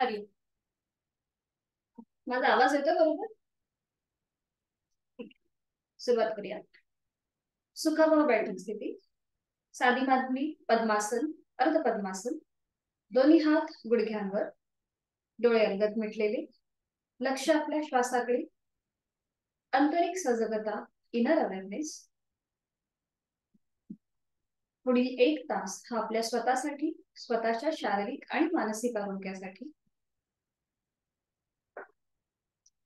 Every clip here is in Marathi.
हरी माझा आवाज येतो बरोबर? ठीक आहे. सुरुवात करूया. सुखावह बैठक स्थिती. साधी मांडणी, पद्मासन, अर्ध पद्मासन. दोन्ही हात गुडघ्यांवर, डोळे अलगद मिटलेले. लक्ष आपल्या श्वासाकडे. आंतरिक सजगता, इनर अवेअरनेस. पुढील 1 तास हा आपल्या स्वतःसाठी, स्वतःच्या शारीरिक आणि मानसिक आरोग्यासाठी.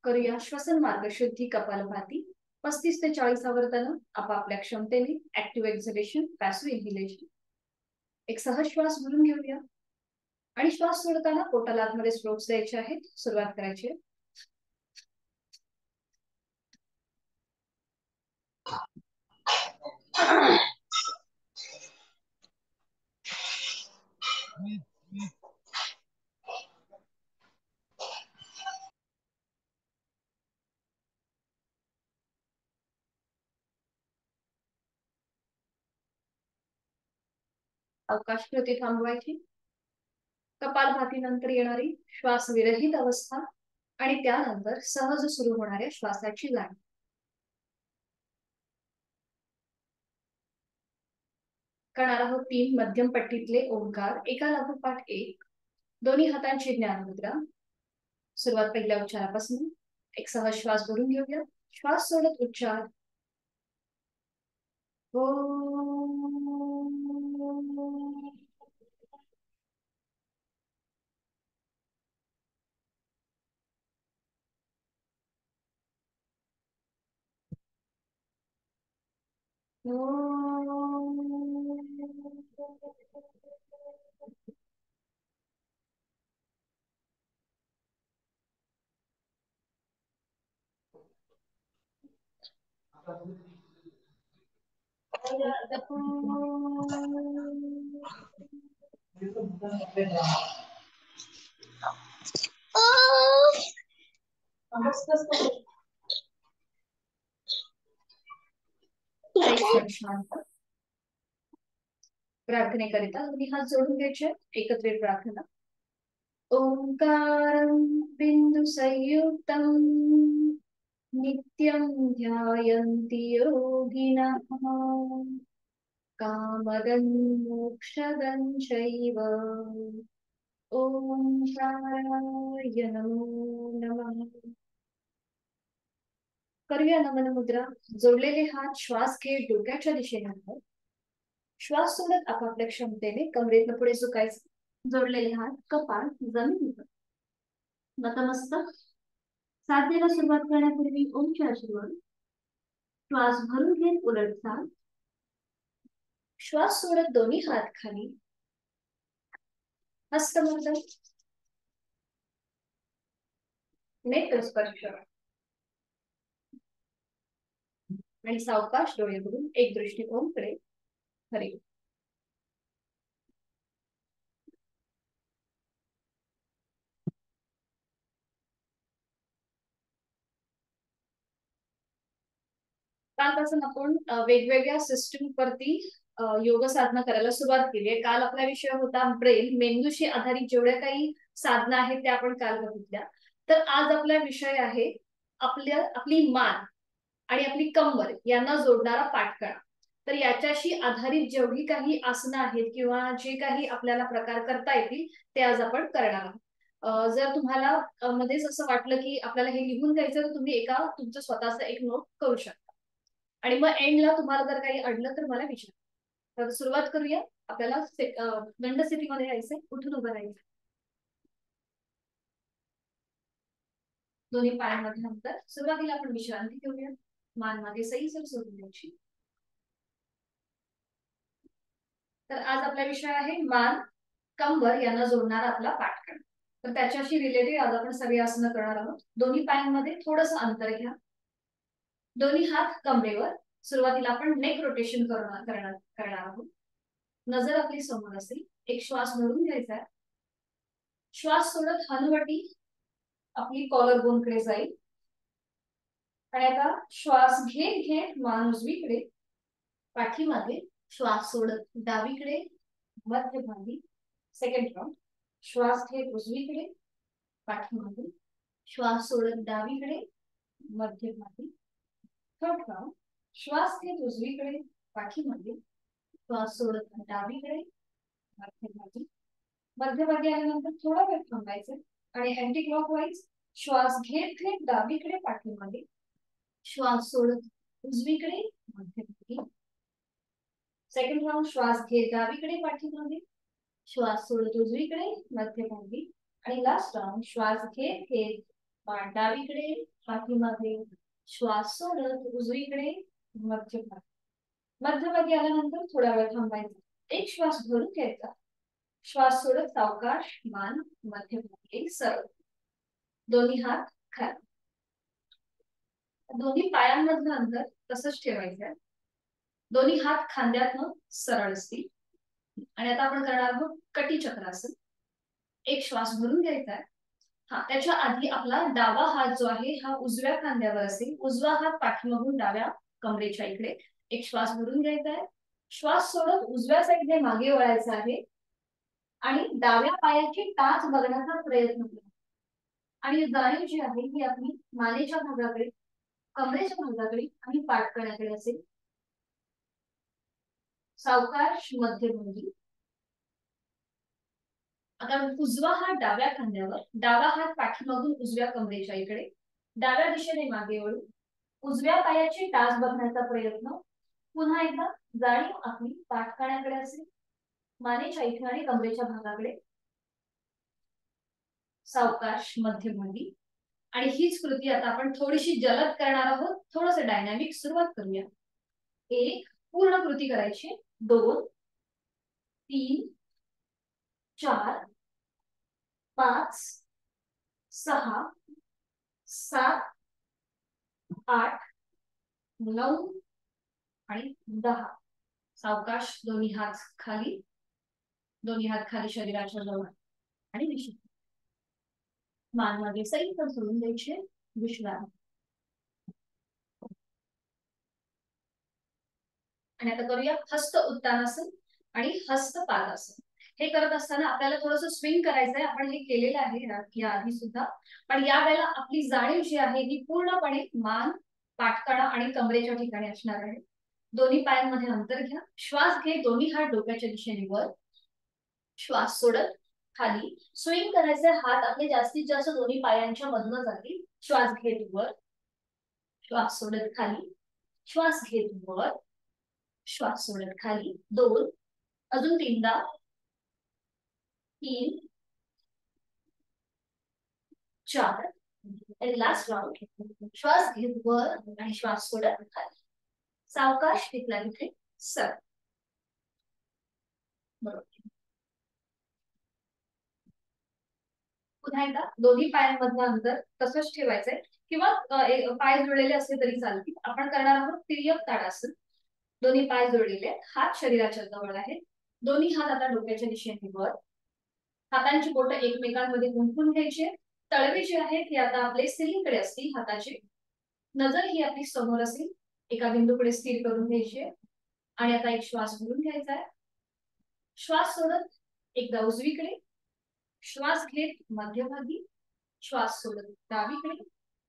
करूया श्वसन मार्ग शुद्धी कपालभाती. 35 ते 40 आवर्तन आपापल्या क्षमतेने. Active exhalation, passive inhalation. एक सहज श्वास भरून घेऊया आणि श्वास सोडताना पोटाला आतमध्ये स्ट्रोक्स द्यायचे आहेत. सुरुवात करायची आहे. अवकाश कृती थांबवायची. कपालभातीनंतर येणारी श्वास विरहित अवस्था आणि त्यानंतर सहज सुरू होणाऱ्या श्वासाची जाणीव. करणार आहोत 3 मध्यम पट्टीतले ओंकार एका लागोपाठ एक. दोन्ही हातांची ज्ञानमुद्रा. सुरुवात पहिल्या उच्चारापासून. एक सहज श्वास भरून घेऊया. श्वास सोडत उच्चार. शांत. प्रार्थनेकरिता दोन्ही हात जोडून घ्यायचे. एकत्रित प्रार्थना. ओंकारं बिंदु संयुक्तं नित्यं ध्यायन्ति योगिनः कामदं मोक्षदं चैव. ओंकाराय नमो नमः. करूया नमन मुद्रा. जोडलेले हात श्वास घेत डोक्याच्या दिशेने हलवत. श्वास सोडत आपापल्या क्षमतेने कमरेतनं पुढे झुकायचं. जोडलेले हात कपाळ जमिनीवर. नतमस्तक. साधनेला सुरुवात करण्यापूर्वी ओमच्या आशीर्वाद. श्वास भरून घेत उलट चाल. श्वास सोडत दोन्ही हात खाली. हस्तमर्दन. नेत्र स्पर्श आणि सावकाश डोळे उघडून एक दृष्टी ओमकडे. हरी. कालपासून आपण वेगवेगळ्या सिस्टीम वरती योग साधना करायला सुरुवात केली आहे. काल आपला विषय होता ब्रेन, मेंदूशी आधारित जेवढ्या काही साधना आहेत त्या आपण काल बघितल्या. तर आज आपला विषय आहे आपली मान आणि आपली कंबर यांना जोडणारा पाठकळा. तर याच्याशी आधारित जेवढी काही आसनं आहेत किंवा जे काही आपल्याला प्रकार करता येतील ते आज आपण करणार आहोत. जर तुम्हाला मध्येच असं वाटलं की आपल्याला हे लिहून घ्यायचं तर तुम्ही तुमचं स्वतःचं एक नोट करू शकता आणि मग एंडला तुम्हाला जर काही अडलं तर मला विचारा. तर सुरुवात करूया. आपल्याला दंड स्थितीमध्ये यायचंय. उठून उभं राहायचं. दोन्ही पायांमध्ये अंतर. सुरुवातीला आपण विश्रांती घेऊया. मान मागे सैल सोडून द्यायची. तर आज आपला विषय आहे मान कंबर यांना जोडणारा आपला पाठकळा. तर त्याच्याशी रिलेटेड आज आपण सगळी आसनं करणार आहोत. दोन्ही पायांमध्ये थोडंसं अंतर घ्या. दोन्ही हात कमरेवर. सुरुवातीला आपण नेक रोटेशन करणार आहोत. नजर आपली समोर असेल. एक श्वास भरून घ्यायचा. श्वास सोडत हनुवटी आपली कॉलर बोनकडे जाईल आणि आता श्वास घेत घेत मान उजवीकडे, पाठीमागे. श्वास सोडत डावीकडे, मध्यभागी. Second round. श्वास घेत उजवीकडे, पाठीमागे, श्वास सोडत डावीकडे, मध्यभागी. थर्ड राउंड, श्वास घेत उजवीकडे, पाठीमागे, श्वास सोडत डावीकडे, मध्यभागी. मध्यभागी आल्यानंतर थोडा वेळ थांबायचं आणि अँटी क्लॉकवाईज श्वास घेत घेत डावीकडे, पाठीमागे, श्वास सोडत उजवीकडे, मध्यभागी. सेकंड राउंड, श्वास घेत डावीकडे, पाठीमागे, श्वास सोडत उजवीकडे, मध्यभागी. आणि लास्ट राउंड, श्वास घेत घेत डावीकडे, पाठीमागे, श्वास सोडत उजवीकडे, मध्यभागी. मध्यभागी आल्यानंतर थोडा वेळ थांबायचा, एक श्वास भरून घ्यायचा, श्वास सोडत सावकाश मान मध्यभागी सरळ, दोन्ही हात खाली. दोन्ही पायांमधलं अंतर तसंच ठेवायचं, दोन्ही हात खांद्यातनं सरळ असतील. आणि आता आपण करणार आहोत कटी चक्रासन. एक श्वास भरून घ्यायचा आहे. हा, त्याच्या आधी आपला डावा हात जो आहे हा उजव्या खांद्यावर असेल, उजवा हात पाठीमागून डाव्या कमरेच्या इकडे. एक श्वास भरून घ्यायचा आहे, श्वास सोडत उजव्या साईडने मागे वळायचा आहे आणि डाव्या पायाची टाच बघण्याचा प्रयत्न करा. आणि जाणीव जी आहे ही आपली मानेच्या भागाकडे, कमरेच्या भागाकडे आणि पाठकण्याकडे असेल. सावकाश मध्यभागी. आता उजवा हात डाव्या खांद्यावर, डावा हात पाठीमागून उजव्या कमरेच्या इकडे, डाव्या दिशेने मागे वळू, उजव्या पायाची टाच बघण्याचा प्रयत्न. पुन्हा एकदा जाणीव आपली पाठकण्याकडे असेल, मानेच्या इथे आणि कमरेच्या भागाकडे. सावकाश मध्यभागी. आणि हीच कृती आता आपण थोडीशी जलद करणार आहोत, थोडस डायनामिक. सुरुवात करूया. एक पूर्ण कृती करायची, 2 3 4 5 6 7 8 9 आणि 10. सावकाश दोन्ही हात खाली, दोन्ही हात खाली शरीराच्या जवळ आणि विश्रांती. मान मागे सैल सोडून द्यायचे, विश्रांती. आणि आता करूया हस्त उत्तानासन आणि हस्त पादासन. हे करत असताना आपल्याला थोडंसं स्विंग करायचंय. आपण हे केलेलं आहे या आधी सुद्धा, पण यावेळेला आपली जाणीव जी आहे ही पूर्णपणे मान, पाठकणा आणि कमरेच्या ठिकाणी असणार आहे. दोन्ही पायांमध्ये अंतर घ्या, श्वास घे, दोन्ही हात डोक्याच्या दिशेने वर, श्वास सोडत खाली. स्विंग करायचे, हात आपले जास्तीत जास्त दोन्ही पायांच्या मधनं जातील. श्वास घेत वर, श्वास सोडत खाली, श्वास घेत वर, श्वास सोडत खाली. 2, अजून 3दा, 3 4 आणि लास्ट राउंड. श्वास घेत वर आणि श्वास सोडत खाली. सावकाश तिथला तिथे सर. बरोबर. पुन्हा एकदा दोन्ही पायांमधलं अंतर तसंच ठेवायचंय, किंवा पाय जुळलेले असले तरी चालतील. आपण करणार आहोत तिर्यक ताडासन. दोन्ही पाय जोडलेले, हात शरीराच्या जवळ आहेत, दोन्ही हात आता डोक्याच्या दिशेने वर. हातांची बोटं एकमेकांमध्ये गुंफून घ्यायची. तळवे जे आहेत ते आता आपले सिलिंगकडे असतील. हाताची नजर ही आपली समोर असेल, एका बिंदूकडे स्थिर करून घ्यायची. आणि आता एक श्वास भरून घ्यायचा आहे, श्वास सोडत एकदा उजवीकडे, श्वास घेत मध्यभागी, श्वास सोडत डावीकडे,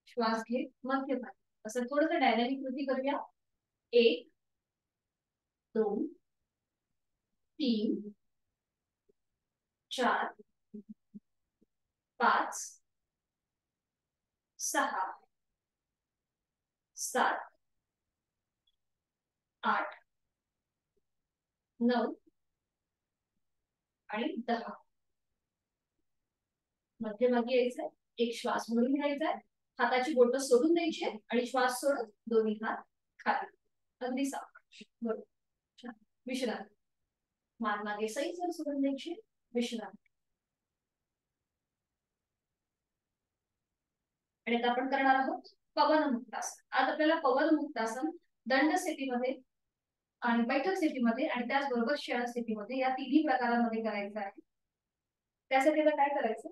श्वास घेत मध्यभागी. असं थोडंसं डायनामिक कृती करूया. 1 2 3 4 5 6 7 8 9 आणि 10. मध्यभागी यायचंय, एक श्वास भरून घ्यायचा आहे, हाताची बोटं सोडून द्यायची आणि श्वास सोडत दोन्ही हात खाली. अगदी सावकाश. बरोबर. विश्रांती. मान मागे सैल सोडून द्यायची, विश्रांती. आणि आता आपण करणार आहोत पवन मुक्तासन. आज आपल्याला पवन मुक्तासन दंड स्थितीमध्ये आणि बैठक स्थितीमध्ये आणि त्याचबरोबर शयन स्थितीमध्ये या तिन्ही प्रकारांमध्ये करायचं आहे. त्यासाठी काय करायचं,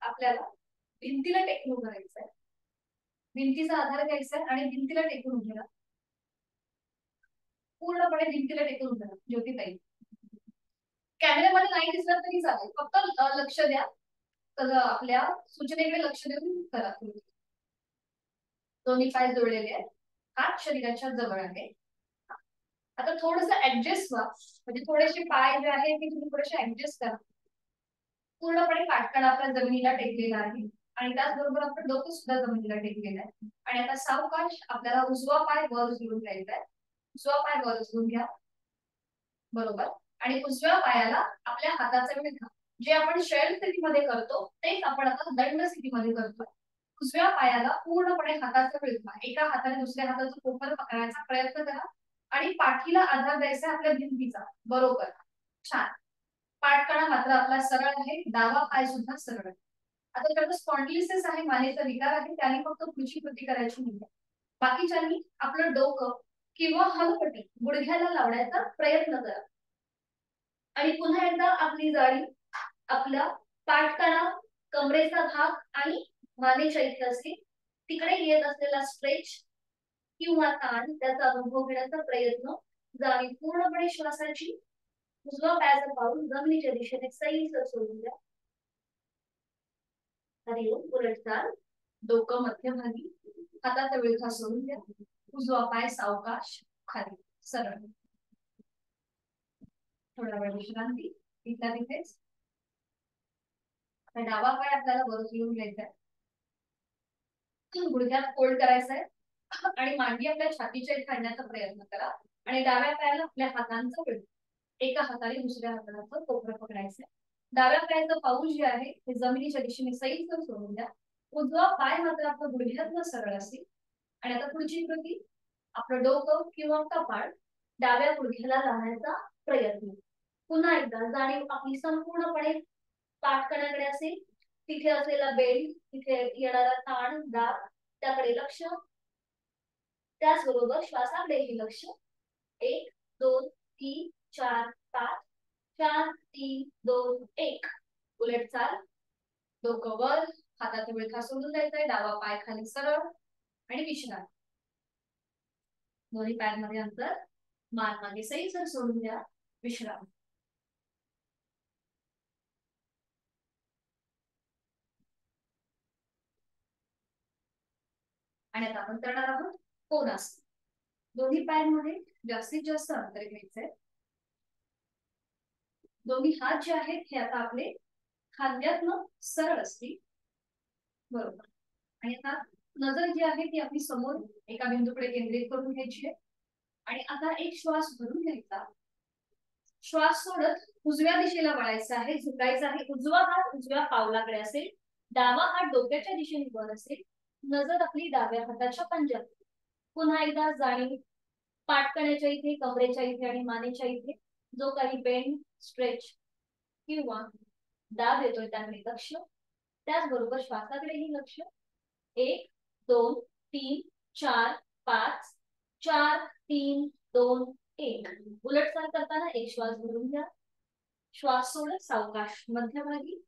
आपल्याला भिंतीला टेकून करायचं आहे. भिंतीचा आधार घ्यायचा आहे आणि भिंतीला टेकून उभे, पूर्णपणे भिंतीला टेकून उभे. ज्योतिताई, कॅमेऱ्यामध्ये नाही दिसलं तरी चालेल, फक्त लक्ष द्या. आपल्या सूचनेकडे लक्ष देऊन करा तुम्ही. दोन्ही पाय जोडलेले आहेत, हात शरीराच्या जवळ आहे. आता थोडस ऍडजस्ट व्हा, म्हणजे थोडेसे पाय जे आहे ते तुम्ही थोडेसे ऍडजस्ट करा. पूर्णपणे पाठकाण आपल्या जमिनीला टेकलेला आहे आणि त्याचबरोबर आपलं डोकं सुद्धा जमिनीला टेकलेलं आहे. आणि आता सावकाश आपल्याला उजवा पाय वर उचलून घ्यायचा आहे. उजवा पाय वर उचलून घ्या, बरोबर. आणि उजव्या पायाला आपल्या हाताचा विळखा, जे आपण शयन स्थितीमध्ये करतो तेच आपण आता दंड स्थितीमध्ये करतो. उजव्या पायाला पूर्णपणे हाताचा विळखा, एका हाताने दुसऱ्या हाताचं कोपर पकडायचा प्रयत्न करा आणि पाठीला आधार द्यायचा आपल्या भिंतीचा, बरोबर. छान. पाठकणा मात्र आपला सरळ आहे, डावा पाय सुद्धा सरळ आहे. आता ज्याला स्पॉन्डिलिसिस आहे, मानेचा विकार आहे, त्याने फक्त पुढची कृती करायची नाही. बाकीच्यांनी आपलं डोकं किंवा हलपट्टी गुडघ्याला लावण्याचा प्रयत्न करा. आणि पुन्हा एकदा आपली जाडी आपल्या पाठकणा, कमरेचा भाग आणि मानेच्या इथे असते, तिकडे येत असलेला स्ट्रेच किंवा ताण त्याचा अनुभव घेण्याचा प्रयत्न. जाडी पूर्णपणे श्वासाची उजवा पायाचा पाऊल जमिनीच्या दिशेने सैल सोडून द्या. आणि उलट चाल, डोकं मध्यभागी, हाताचा विळखा सोडून द्या. उजवा पाय सावकाश खाली सरळ. थोडा वेळ विश्रांती, इथला तिथेच. डावा पाय आपल्याला वर उचलून घ्यायचा आहे, गुडघ्यात फोल्ड करायचा आहे आणि मांडी आपल्या छातीच्या इथे आणण्याचा प्रयत्न करा. आणि डाव्या पायाला आपल्या हातांचा विळखा, एका हाताने दुसऱ्या हाताचं कोपरं पकडायचंय. डाव्या पायाचं पाऊल जे आहे ते जमिनीच्या दिशेने सैल सोडून द्या. उजवा पाय मात्र आपलं गुडघ्यातनं सरळ असेल. आणि आता पुढची कृती, आपलं डोकं किंवा कपाळ डाव्या गुडघ्याला लावण्याचा प्रयत्न. पुन्हा एकदा जाणीव आपली संपूर्णपणे पाठकण्याकडे असेल, तिथे असलेला बेल्ट, तिथे येणारा ताण, दाब त्याकडे लक्ष. त्याचबरोबर श्वासाकडेही लक्ष. 1 2 3 4 5 4 3 2 1. उलट चाल, डोकं वर, हाताचा विळखा सोडून द्यायचा, डावा पाय खाली सरळ आणि विश्रांती. दोन्ही पायांमध्ये अंतर, मान मागे सैल सोडून द्या, विश्राम. आणि आता आपण करणार आहोत कोनासन. दोन्ही पायांमध्ये जास्तीत जास्त अंतर घ्यायचंय. दोन्ही हात जे आहेत हे आता आपले खांद्यातनं सरळ असतील, बरोबर. आणि आता नजर जी आहे ती आपली समोर एका बिंदूकडे केंद्रित करून घ्यायची आहे. आणि आता एक श्वास भरून घ्यायचा, श्वास सोडत उजव्या दिशेला वळायचं आहे, झुकायचं आहे. उजवा हात उजव्या पावलाकडे असेल, डावा हात डोक्याच्या दिशेने वर असेल, नजर आपली डाव्या हाताच्या पंजात. पुन्हा एकदा जाणीव पाठकण्याच्या इथे, कमरेच्या इथे आणि मानेच्या इथे जो काही बेंड, स्ट्रेच किंवा दाब येतोय त्याकडे लक्ष. त्याचबरोबर श्वासाकडेही लक्ष. 1 2 3 4 5 4 3 2 1. उलट चाल करताना एक श्वास भरून घ्या, श्वास सोडत सावकाश मध्यभागी,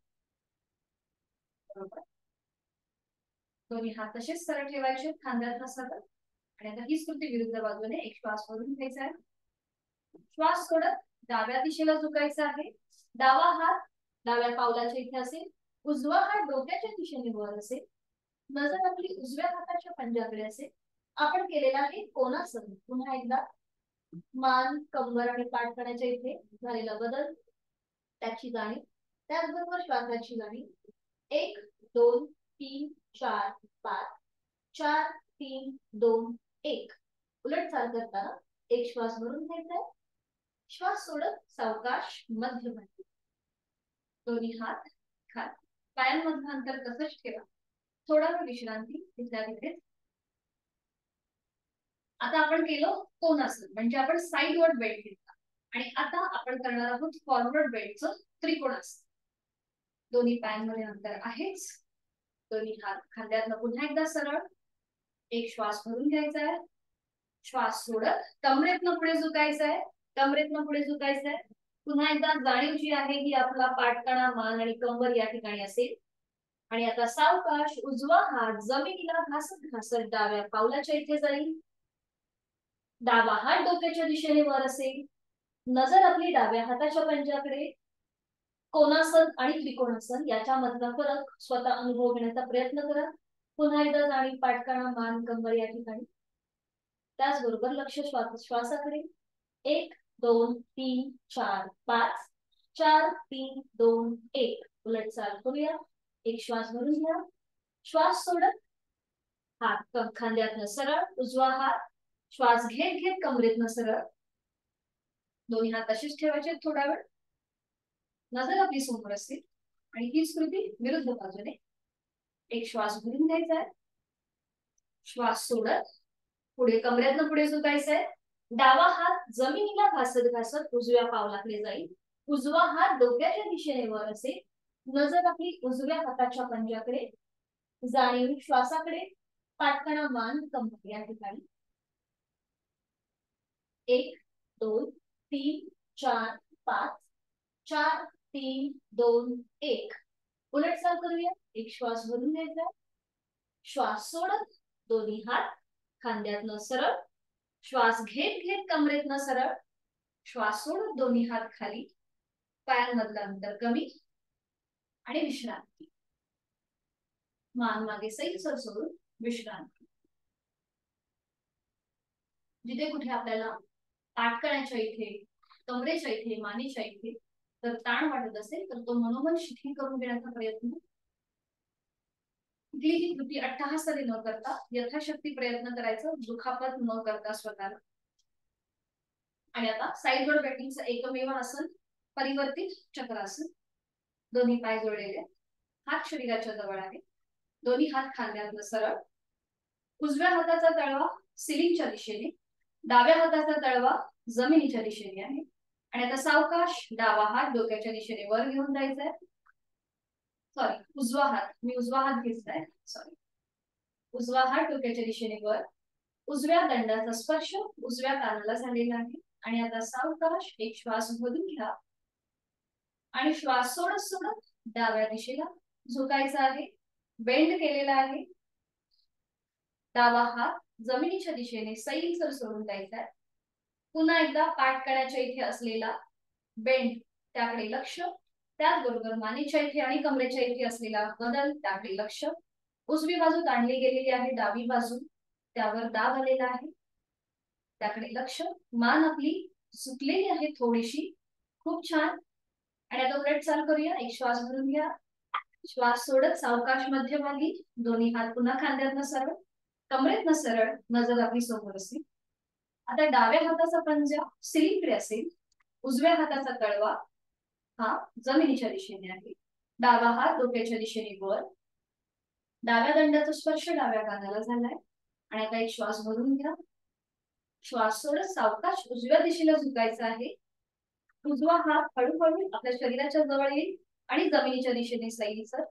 बरोबर. दोन्ही हात तसेच सरळ ठेवायचे, खांद्यात सरळ. आणि आता हीच कृती विरुद्ध बाजूने एक श्वास भरून घ्यायचा आहे, श्वास सोडत डाव्या दिशेला झुकायचा आहे. डावा हात डाव्या पावलाच्या इथे असेल, उजवा हात डोक्याच्या दिशेने वर असेल, नजर आपली उजव्या हाताच्या पंजाकडे असेल. आपण केलेला आहे कोनासन. पुन्हा एकदा मान, कंबर आणि पाठकण्याच्या इथे झालेला बदल, त्याची जाणीव. त्याचबरोबर श्वासाची जाणीव. 1 2 3 4 5 4 3 2 1. उलट चाल करताना एक श्वास भरून घ्यायचा आहे, श्वास सोडत सावकाश मध्यभागी. दोन्ही हात खाली, पायांमधलं अंतर तसंच ठेवा. थोडा वेळ विश्रांती, तिथल्या तिथेच. आता आपण केलं कोनासन, म्हणजे आपण साइडवर्ड बेंड घेतला. आणि आता आपण करणार आहोत फॉरवर्ड बेंडचं त्रिकोणासन. दोन्ही पायांमध्ये अंतर आहेच, दोन्ही हात खांद्यातनं पुन्हा एकदा सरळ. एक श्वास भरून घ्यायचा आहे, श्वास सोडत कमरेतनं पुढे झुकायचं आहे, कमरेतनं पुढे झुकायचं आहे. पुन्हा एकदा जाणीव जी आहे ही आपला पाठकणा, मान आणि कंबर या ठिकाणी असेल. आणि आता सावकाश उजवा हात जमिनीला घासत घासत डाव्या पावलाच्या इथे जाईल, डावा हात डोक्याच्या दिशेने वर असेल, नजर आपली डाव्या हाताच्या पंजाकडे. कोणासन आणि त्रिकोणासन याच्यामधला फरक स्वतः अनुभव घेण्याचा प्रयत्न करा. पुन्हा एकदा जाणीव पाठकाणा मान कंबर या ठिकाणी. त्याचबरोबर लक्ष श्वासाकडे. 1 2 3 4 5 4 3 2 1. उलट चाल करूया. एक श्वास भरून घ्या. श्वास सोडत हात खांद्यातनं सरळ. उजवा हात श्वास घेत घेत कमरेतनं सरळ. दोन्ही हात तसेच ठेवायचे थोडा वेळ. नजर आपली समोर असते आणि हीच कृती विरुद्ध बाजूने. एक श्वास भरून घ्यायचा आहे. श्वास सोडत पुढे कमरेतनं पुढे झुकायचंय. डावा हात जमिनीला घासत घासत उजव्या पावलाकडे जाईल. उजवा हात डोक्याच्या दिशेने वर असेल. नजर आपली उजव्या हाताच्या पंजाकडे. जाणीव श्वासाकडे. पाठकाणा मान कंबर या ठिकाणी. 1 2 3 4 5 4 3 2 1. उलट चाल करूया. एक श्वास भरून घ्यायचा. श्वास सोडत दोन्ही हात खांद्यातनं सरळ. श्वास घेत घेत कमरेतनं सरळ. श्वास सोडत दोन्ही हात खाली. पायांमधलं अंतर कमी आणि विश्रांती. मान मागे सैलसर सोडून विश्रांती. जिथे कुठे आपल्याला पाठकण्याच्या इथे, कमरेच्या इथे, मानेच्या इथे जर ताण वाटत असेल तर तो मनोमन शिथिल करून घेण्याचा प्रयत्न. कुठलीही कृती अट्टहासाने न करता यथाशक्ती प्रयत्न करायचा, दुखापत न करता स्वतःला. आणि आता साईडवर बॅटिंगचं एकमेव आसन परिवर्तित चक्रासन. दोन्ही पाय जोडलेले, हात शरीराच्या जवळ आहे. दोन्ही हात खांद्यातनं सरळ. उजव्या हाताचा तळवा सिलिंगच्या दिशेने. डाव्या हाताचा तळवा जमिनीच्या दिशेने आहे. आणि आता सावकाश डावा हात डोक्याच्या दिशेने वर घेऊन जायचा आहे. सॉरी, उजवा हात, मी उजवा हात घेतलाय. सॉरी, उजवा हात डोक्याच्या दिशेने वर. उजव्या दंडाचा स्पर्श उजव्या कानाला झालेला आहे. आणि आता सावकाश एक श्वास भरून घ्या आणि श्वास सोडत सोडत डाव्या दिशेला झुकायचा आहे. बेंड केलेला आहे. डावा हात जमिनीच्या दिशेने सैलसर सोडून द्यायचा आहे. पुन्हा एकदा पाठकण्याच्या इथे असलेला बेंड त्याकडे लक्ष. त्याचबरोबर मानेच्या इथे आणि कमरेच्या इथे असलेला बदल त्याकडे लक्ष. उजवी बाजू ताणली गेलेली आहे. डावी बाजू त्यावर दाब आलेला आहे. त्याकडे लक्ष. मान आपली सुटलेली आहे थोडीशी. खूप छान. आणि आता उलट चाल करूया. एक श्वास भरून घ्या. श्वास सोडत सावकाश मध्यभागी. दोन्ही हात पुन्हा खांद्यातनं सरळ. कमरेतनं सरळ. नजर आपली समोर असेल. आता डाव्या हाताचा पंजा सिलिंगकडे असेल. उजव्या हाताचा तळवा हा जमिनीच्या दिशेने आहे. डावा हात डोक्याच्या दिशेने वर. डाव्या दंडाचा स्पर्श डाव्या कानाला झालाय. आणि आता एक श्वास भरून घ्या. श्वास सोडत सावकाश उजव्या दिशेला झुकायचा आहे. उजवा हात हळूहळू आपल्या शरीराच्या जवळ येईल आणि जमिनीच्या दिशेने सैलसर.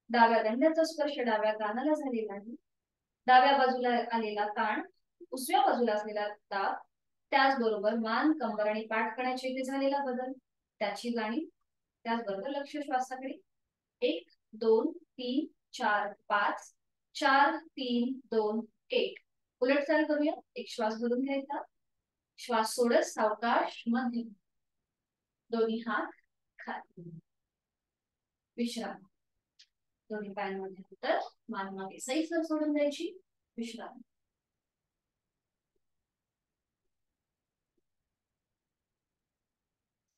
डाव्या दंडाचा स्पर्श डाव्या कानाला झालेला आहे. डाव्या बाजूला आलेला ताण, उजव्या बाजूला असलेला दाब, त्याचबरोबर मान कंबर आणि पाठकण्याच्या इथे झालेला बदल त्याची जाणीव. त्याचबरोबर लक्ष श्वासाकडे. 1 2 3 4 5 4 3 2 1. उलट चाल करूया. एक श्वास भरून घ्यायचा. श्वास सोडत सावकाश मध्य. दोन्ही हात खाली. विश्राम. दोन्ही पायांमध्ये अंतर. मान मागे सैलसर सोडून द्यायची. विश्राम.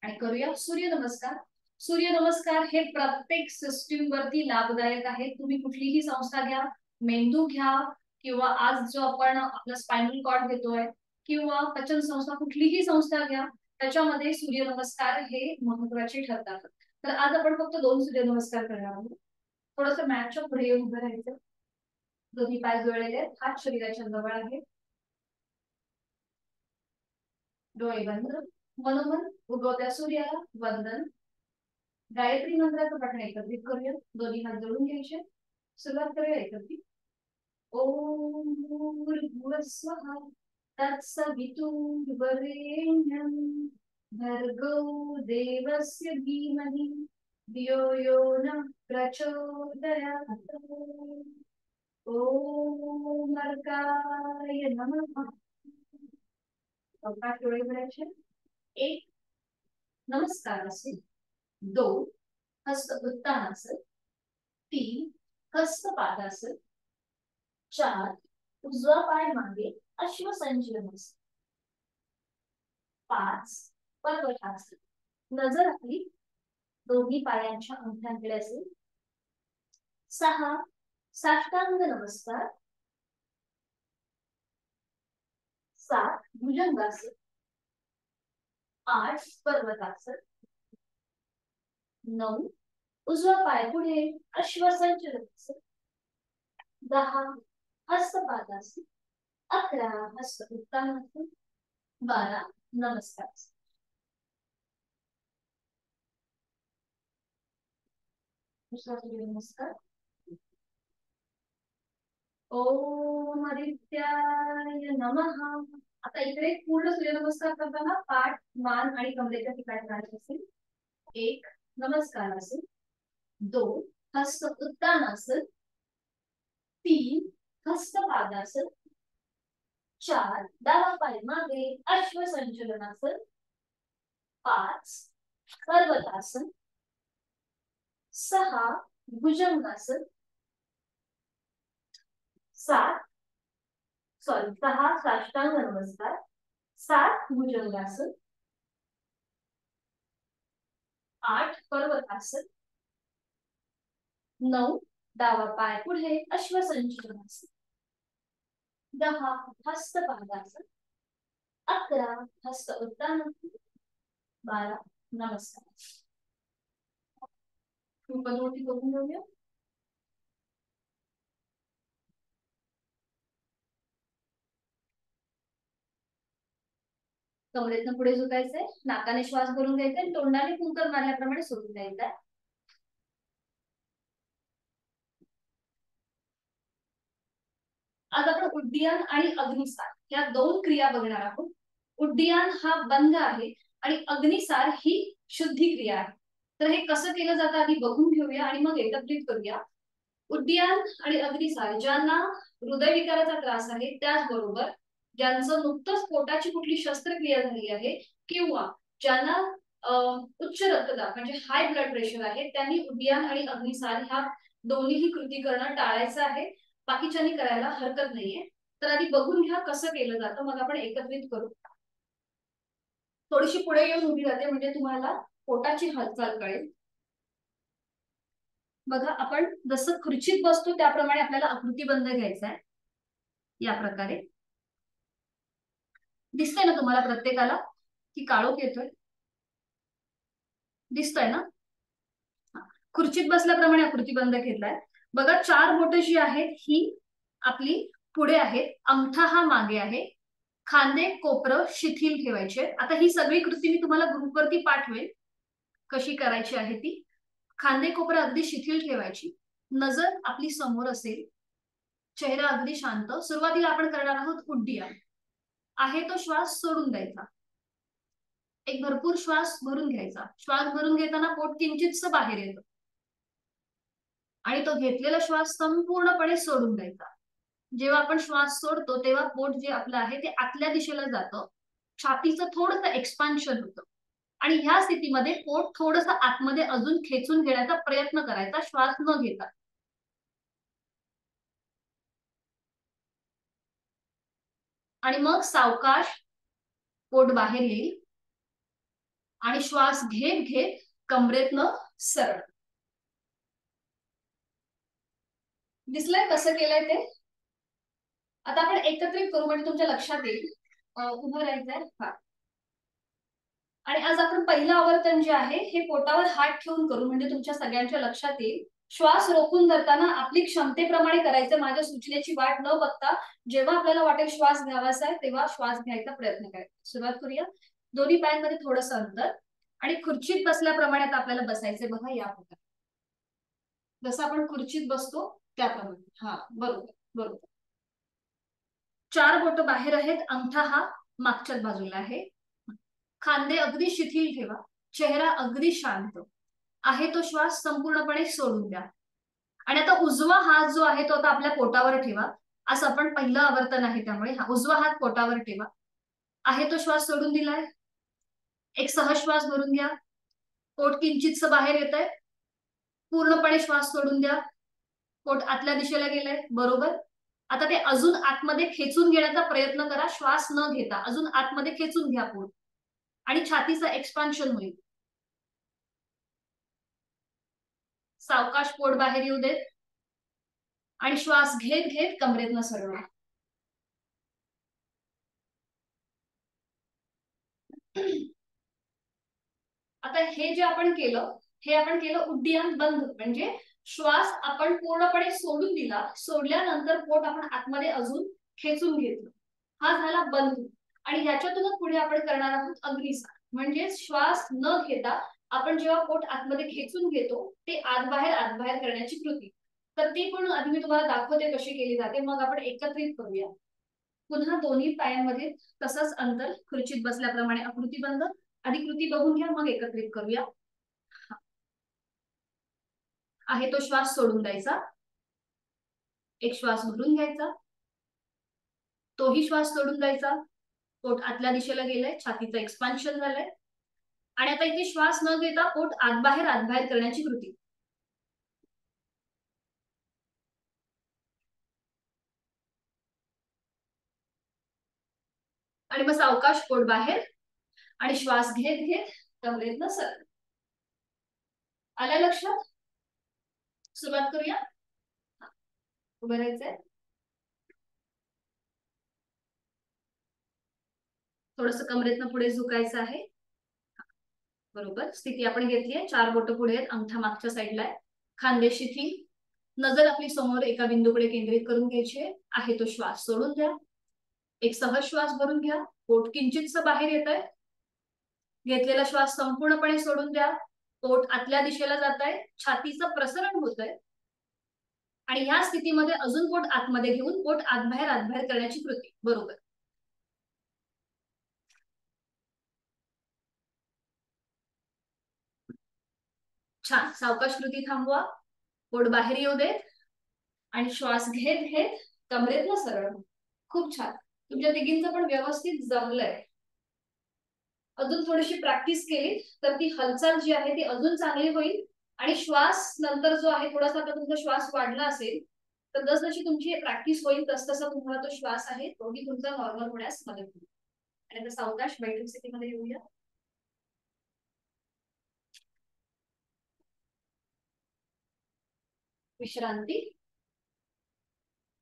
आणि करूया सूर्यनमस्कार. सूर्यनमस्कार हे प्रत्येक सिस्टीम वरती लाभदायक आहे. तुम्ही कुठलीही संस्था घ्या, मेंदू घ्या, किंवा आज जो आपण आपला स्पायनल कॉर्ड घेतोय, किंवा पचन संस्था, कुठलीही संस्था घ्या, त्याच्यामध्ये सूर्यनमस्कार हे महत्वाचे ठरतात. तर आज आपण फक्त 2 सूर्यनमस्कार करणार आहोत. थोडंसं मॅचच्या पुढे येऊन उभं राहायचं. दोन्ही पाय जोडलेले आहेत. हात शरीराच्या जवळ आहे. डोळे बंद. मनोमन उगवत्या सूर्याला वंदन. गायत्री मंत्राचं पठण एकत्रित करूया. दोन्ही हात जोडून घ्यायचे. सुरुवात करूया एकत्रित. ओम भूर्भुवस्वः तत्सवितुर्वरेण्यं भर्गो देवस्य धीमहि धियो यो नः प्रचोदयात्. ओम अर्काय नमः. अवकाश डोळे भरायचे. 1 नमस्कार असेल. 2 हस्त उत्तानासन, 3 हस्त पादासन, 4 उजवा पाय मागे अश्वसंचलनासन, 5 पर्वतासन, नजर आपली दोन्ही पायांच्या अंगठ्यांकडे असेल, 6 साष्टांग नमस्कार, 7 भुजंगासन, 8 पर्वतासन, 9 उजवा पाय पुढे अश्वसंचलनासन, 10 हस्तपादासन, 11 हस्त उत्तानासन, 12 नमस्कार. नमस्कार. ओम आदित्याय नमः. आता इकडे पूर्ण सूर्यनमस्कार करताना पाठ, मान आणि कमरेच्या ठिकाणी करायचे असेल. 1 नमस्कार असेल, 2 हस्त उत्तानासन, 3 हस्त पादासन, 4 डावा पाय मागे अश्वसंचलनासन, 5 पर्वतासन, 6 भुजंगासन, 6 साष्टांग नमस्कार, 7 भुजंगासन, 8 पर्वतासन, 9 डावा पाय पुढे अश्वसंचलनासन, 10 हस्तपादासन, 11 हस्त उत्तानासन, 12 नमस्कार. पदोटी बघून घेऊया. कमरेतनं पुढे झुकायचंय, नाकाने श्वास भरून घ्यायचा आणि तोंडाने फुंकर मारल्याप्रमाणे सोडून द्यायचा. आज आपण उड्डीयन आणि अग्निसार या 2 क्रिया बघणार आहोत. उड्डीयन हा बंध आहे आणि अग्निसार ही शुद्धी क्रिया आहे. तर हे कसं केलं जातं आधी बघून घेऊया आणि मग एकत्रित करूया. उड्डीयन आणि अग्निसार ज्यांना हृदयविकाराचा त्रास आहे, त्याचबरोबर ज्यांचं नुकतंच पोटाची कुठली शस्त्रक्रिया झाली आहे किंवा ज्यांना उच्च रक्तदाब म्हणजे हाय ब्लड प्रेशर आहे, त्यांनी उड्डीयन आणि अग्निसार ह्या दोन्हीही कृती करणं टाळायचं आहे. बाकीच्यांनी करायला हरकत नाहीये. तर आधी बघून घ्या कसं केलं जातं, मग आपण एकत्रित करू. थोडीशी पुढे येऊन उभी राहते म्हणजे तुम्हाला पोटाची हालचाल कळेल. बघा, आपण जसं खुर्चीत बसतो त्याप्रमाणे आपल्याला आकृतीबंध घ्यायचा आहे. या प्रकारे दिसतंय ना तुम्हाला प्रत्येकाला की काळोख येतोय? दिसतंय ना? खुर्चीत बसल्याप्रमाणे आकृतीबंध घेतलाय. बघा, 4 बोटं जी आहेत ही आपली पुढे आहेत, अंगठा हा मागे आहे, खांदे कोपरं शिथिल ठेवायचे. आता ही सगळी कृती मी तुम्हाला ग्रुपवरती पाठवेल कशी करायची आहे ती. खांदे कोपरं अगदी शिथिल ठेवायची, नजर आपली समोर असेल, चेहरा अगदी शांत. सुरुवातीला आपण करणार आहोत उड्डीयन. आहे तो श्वास सोडून द्यायचा, एक भरपूर श्वास भरून घ्यायचा. श्वास भरून घेताना पोट किंचितसं बाहेर येतं आणि तो घेतलेला श्वास संपूर्णपणे सोडून द्यायचा. जेव्हा आपण श्वास सोडतो तेव्हा पोट जे आपलं आहे ते आतल्या दिशेला जातं, छातीचं थोडंसं एक्सपान्शन होतं आणि ह्या स्थितीमध्ये पोट थोडंसं आतमध्ये अजून खेचून घेण्याचा प्रयत्न करायचा श्वास न घेता. आणि मग सावकाश पोट बाहेर येईल आणि श्वास घेत घेत कमरेतनं सरळ. दिसलंय कसं केलंय ते? आता आपण एकत्रित करू म्हणजे तुमच्या लक्षात येईल. उभं राहायचंय. हा. आणि आज आपण पहिलं आवर्तन जे आहे हे पोटावर हात ठेवून करू म्हणजे तुमच्या सगळ्यांच्या लक्षात येईल. श्वास रोखून धरताना आपली क्षमतेप्रमाणे करायचं, माझ्या सूचनेची वाट न बघता. जेव्हा आपल्याला वाटेल श्वास घ्यावासा आहे तेव्हा श्वास घ्यायचा प्रयत्न करायचा. सुरुवात करूया. दोन्ही पायांमध्ये थोडंसं अंतर आणि खुर्चीत बसल्याप्रमाणे आता आपल्याला बसायचंय. बघा, या प्रकारे जसं आपण खुर्चीत बसतो त्याप्रमाणे. हा, बरोबर बरोबर. 4 बोटं बाहेर आहेत, अंगठा हा मागच्याच बाजूला आहे. खांदे अगदी शिथिल ठेवा, चेहरा अगदी शांत. आहे तो श्वास संपूर्णपणे सोडून द्या. आणि आता उजवा हात जो आहे तो आता आपल्या पोटावर ठेवा. असं आपण पहिलं आवर्तन आहे त्यामुळे हा उजवा हात पोटावर ठेवा. आहे तो श्वास सोडून दिलाय. एक सहज श्वास भरून घ्या, पोट किंचितसं बाहेर येतंय पूर्णपणे श्वास सोडून द्या. पोट आतल्या दिशेला गेलंय, बरोबर. आता ते अजून आतमध्ये खेचून घेण्याचा प्रयत्न करा, श्वास न घेता अजून आतमध्ये खेचून घ्या पोट, आणि छातीचं एक्सपान्शन होईल. सावकाश पोट बाहेर येऊ देत आणि श्वास घेत घेत कमरेतनं सरळवा. आता हे जे आपण केलं, हे आपण केलं उड्डीयन बंद, म्हणजे श्वास आपण पूर्णपणे सोडून दिला, सोडल्यानंतर पोट आपण आतमध्ये अजून खेचून घेतलं, हा झाला बंद. आणि ह्याच्यातूनच पुढे आपण करणार आहोत अग्निसार, म्हणजे श्वास न घेता आपण जेव्हा पोट आतमध्ये खेचून घेतो ते आत बाहेर करण्याची कृती. तर ती पण आधी मी तुम्हाला दाखवते कशी केली जाते, मग आपण एकत्रित करूया. पुन्हा दोन्ही पायांमध्ये तसंच अंतर, खुर्चीत बसल्याप्रमाणे आकृती बंद. आधी कृती बघून घ्या, मग एकत्रित करूया. आहे तो श्वास सोडून द्यायचा, एक श्वास भरून घ्यायचा, तोही श्वास सोडून द्यायचा. पोट आतल्या दिशेला गेलंय, छातीचं एक्सपान्शन झालंय. आणि आता इथे श्वास न घेता पोट आत बाहेर करण्याची कृती. आणि मग सावकाश पोट बाहेर आणि श्वास घेत घेत कमरेतनं सर. आल्या लक्षात? सुरुवात करूया. उभं राहायचंय, थोडस कमरेतनं पुढे झुकायचं आहे. बरोबर स्थिती आपण घेतली आहे, 4 बोट पुढे आहेत, अंगठा मागच्या साईडला आहे, खांदे शिथिल, नजर आपली समोर एका बिंदूकडे केंद्रित करून घ्यायची आहे. तो श्वास सोडून द्या, एक सहज श्वास भरून घ्या, पोट किंचितस बाहेर येत आहे, घेतलेला श्वास संपूर्णपणे सोडून द्या, पोट आतल्या दिशेला जात आहे, छातीचं प्रसरण होत आहे. आणि ह्या स्थितीमध्ये अजून पोट आतमध्ये घेऊन पोट आत बाहेर करण्याची कृती. बरोबर, छान. सावकाश कृती थांबवा, पोट बाहेर येऊ देत आणि श्वास घेत घेत कमरेतनं सरळ. खूप छान, तुमच्या तिघींचं पण व्यवस्थित जमलंय. अजून थोडीशी प्रॅक्टिस केली तर ती हालचाल जी आहे ती अजून चांगली होईल. आणि श्वास नंतर जो आहे थोडासा आता तुमचा श्वास वाढला असेल तर जसजशी तुमची प्रॅक्टिस होईल तसतसा तुम्हाला तो श्वास आहे तोही तुमचा नॉर्मल होण्यास मदत होईल. आणि आता सावकाश बैठक स्थितीमध्ये येऊया. विश्रांती,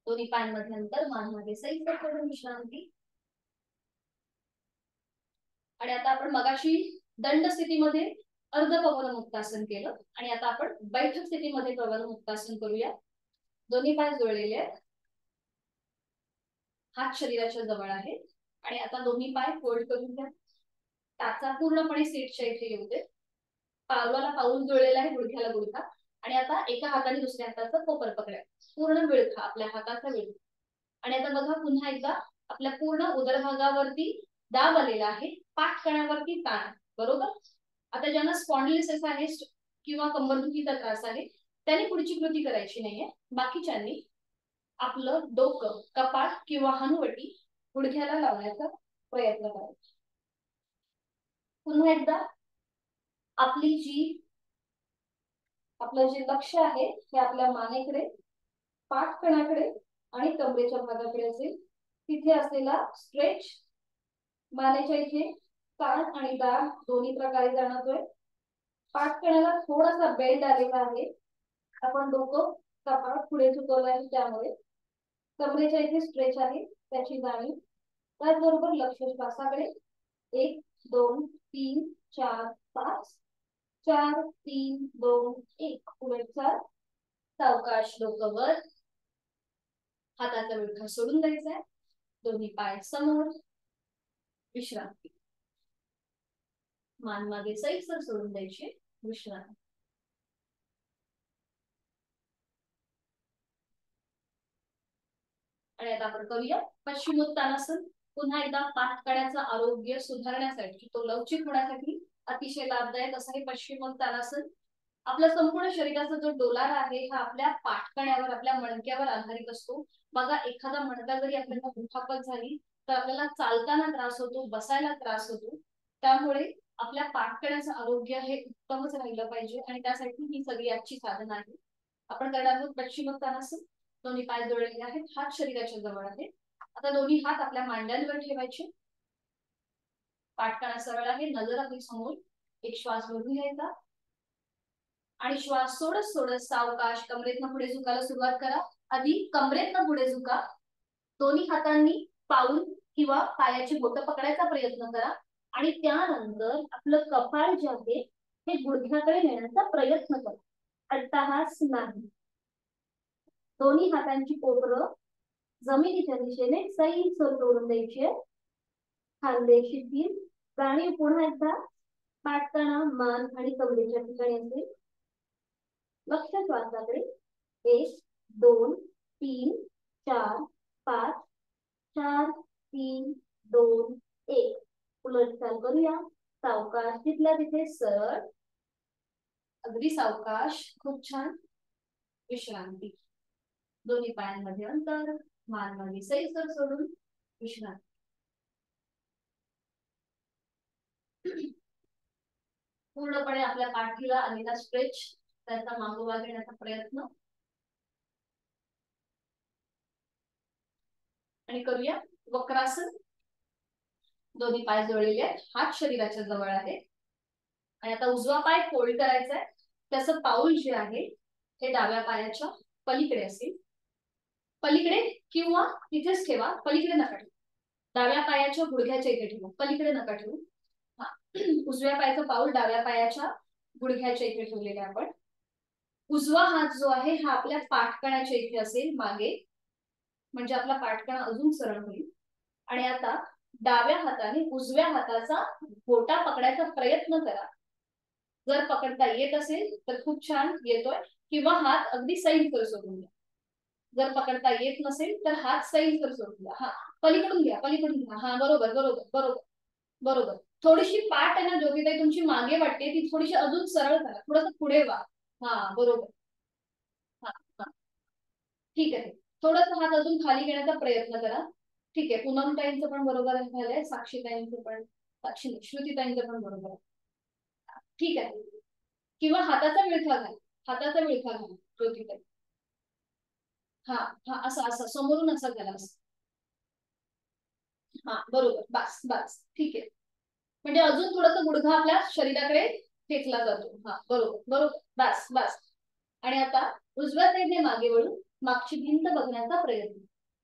दोन्ही पायांमध्ये अंतर, मान मागे सैल करून विश्रांती. आणि आता आपण मगाशी दंड स्थितीमध्ये अर्ध पवन मुक्तासन केलं आणि आता आपण बैठक स्थितीमध्ये पवन मुक्तासन करूया. दोन्ही पाय जोडलेले आहेत, हात शरीराच्या जवळ आहे आणि आता दोन्ही पाय फोल्ड करून घ्या. टाचा पूर्णपणे सीटच्या इथे येऊ दे. पावलाला पाऊल जोडलेला आहे, गुडघ्याला गुडघा. आणि आता एका हाताने दुसऱ्या हाताचा कोपर पकडा, पूर्ण विळखा आपल्या हाताचा विळखा. आणि आता बघा पुन्हा एकदा आपल्या पूर्ण उदरभागावरती दाब आलेला आहे, पाठ कण्यावरती ताण. बरोबर. आता ज्यांना स्पॉन्डिलिसिस आहे किंवा कंबरदुखीचा त्रास आहे त्यांनी पुढची कृती करायची नाहीये. बाकीच्यांनी आपलं डोकं, कपाळ किंवा हनुवटी गुडघ्याला लावण्याचा प्रयत्न करायचा. पुन्हा एकदा आपलं जे लक्ष आहे हे आपल्या मानेकडे, पाठकणाकडे आणि कमरेच्या भागाकडे असेल. तिथे असलेला स्ट्रेच, मानेच्या इथे कान आणि दाढ दोन्ही प्रकारे जाणवतोय. पाठकणाला थोडासा बेल्ट आलेला आहे, आपण डोकं कपाळ पुढे झुकवलं आहे त्यामुळे. कमरेच्या इथे स्ट्रेच आहे त्याची जाणीव. त्याचबरोबर लक्ष श्वासाकडे. 1 2 3 4 5, 4 3 2 1. पुढे 4. सावकाश डोकं वर, हाताचा विळखा सोडून द्यायचा आहे, दोन्ही पाय समोर, विश्रांती. मान मागे सैलसर सोडून द्यायची, विश्रांती. आणि आता आपण करूया पश्चिमोत्तानासन. पुन्हा एकदा पाठकड्याचं आरोग्य सुधारण्यासाठी, तो लवचिक होण्यासाठी अतिशय लाभदायक असं हे पश्चिमोत्तानासन. आपल्या संपूर्ण शरीराचा जो डोलारा आहे हा आपल्या पाठकण्यावर, आपल्या मणक्यावर आधारित असतो. बघा एखादा मणका जरी आपल्याला दुखापत झाली तर आपल्याला चालताना त्रास होतो, बसायला त्रास होतो. त्यामुळे आपल्या पाठकण्याचं आरोग्य हे उत्तमच राहिलं पाहिजे आणि त्यासाठी ही सगळी आजची साधनं आहेत. आपण करणार आहोत पश्चिमोत्तानासन. दोन्ही पाय जोडलेले आहेत, हात शरीराच्या जवळ आहेत. आता दोन्ही हात आपल्या मांड्यांवर ठेवायचे. पाठकणा सरळ आहे, नजर आपली समोर. एक श्वास भरून घ्यायचा आणि श्वास सोडत सोडत सावकाश कमरेतनं पुढे झुकायला सुरुवात करा. आधी कमरेतनं पुढे झुका. दोन्ही हातांनी पाऊल किंवा पायाची बोटं पकडायचा प्रयत्न करा आणि त्यानंतर आपलं कपाळ जे आहे हे गुडघ्याकडे नेण्याचा प्रयत्न करा. अट्टहास नाही. दोन्ही हातांची कोपरं जमिनीच्या दिशेने सैल तोडून द्यायची. खांदे शिथिल. जाणीव पुन्हा एकदा पाठताना मान आणि कमरेच्या ठिकाणी असेल. लक्ष श्वासाकडे. 1 2 3 4 5 4 3 2 1. उलट चाल करूया. सावकाश तिथल्या तिथे सरळ. अगदी सावकाश. खूप छान. विश्रांती. दोन्ही पायांमध्ये अंतर. मान मागे सैल सोडून विश्रांती. पूर्णपणे आपल्या पाठीला आलेला स्ट्रेच, त्याचा मागोवा घेण्याचा प्रयत्न आणि करूया वक्रासन. दोन्ही पाय जोडलेले आहेत, हात शरीराच्या जवळ आहे आणि आता उजवा पाय फोल्ड करायचा आहे. त्याचं पाऊल जे आहे हे डाव्या पायाच्या पलीकडे असेल. पलीकडे किंवा तिथेच ठेवा, पलीकडे नका ठेवू. डाव्या पायाच्या गुडघ्याच्या इथे ठेवा, पलीकडे नका ठेवू. उजव्या पायाचं पाऊल डाव्या पायाच्या गुडघ्याच्या इथे ठेवलेले आपण. उजवा हात जो आहे हा आपल्या पाठकण्याच्या इथे असेल मागे, म्हणजे आपला पाठकणा अजून सरळ होईल. आणि आता डाव्या हाताने उजव्या हाताचा बोटा पकडायचा प्रयत्न करा. जर पकडता येत असेल तर खूप छान, येतोय. किंवा हात अगदी सैल कर सोडून द्या. जर पकडता येत नसेल तर हात सैल कर सोडून द्या. हा, पलीकडून घ्या, पलीकडून घ्या. हा, बरोबर बरोबर बरोबर बरोबर. थोडीशी पाठ आहे ना ज्योतिताई तुमची मागे वाटते, ती थोडीशी अजून सरळ करा, थोडस पुढे व्हा. हा, बरोबर. हा हा, ठीक आहे. थोडस हात अजून खाली घेण्याचा प्रयत्न करा. ठीक आहे. पूनमताईंचं पण बरोबर झालंय, साक्षीताईंचं पण, साक्षी श्रुतीताईंचं पण बरोबर आहे. ठीक आहे. किंवा हाताचा विळखा घाल, हाताचा विळखा घाल ज्योतिताई. हा हा, असं असं समोरून असं करा. हा, बरोबर. बस बस, ठीक आहे. म्हणजे अजून थोडस गुडघा आपल्या शरीराकडे फेकला जातो. हा, बरोबर बरोबर. बस बस. आणि आता उजव्या साईडने मागे वळून मागची भिंत बघण्याचा प्रयत्न.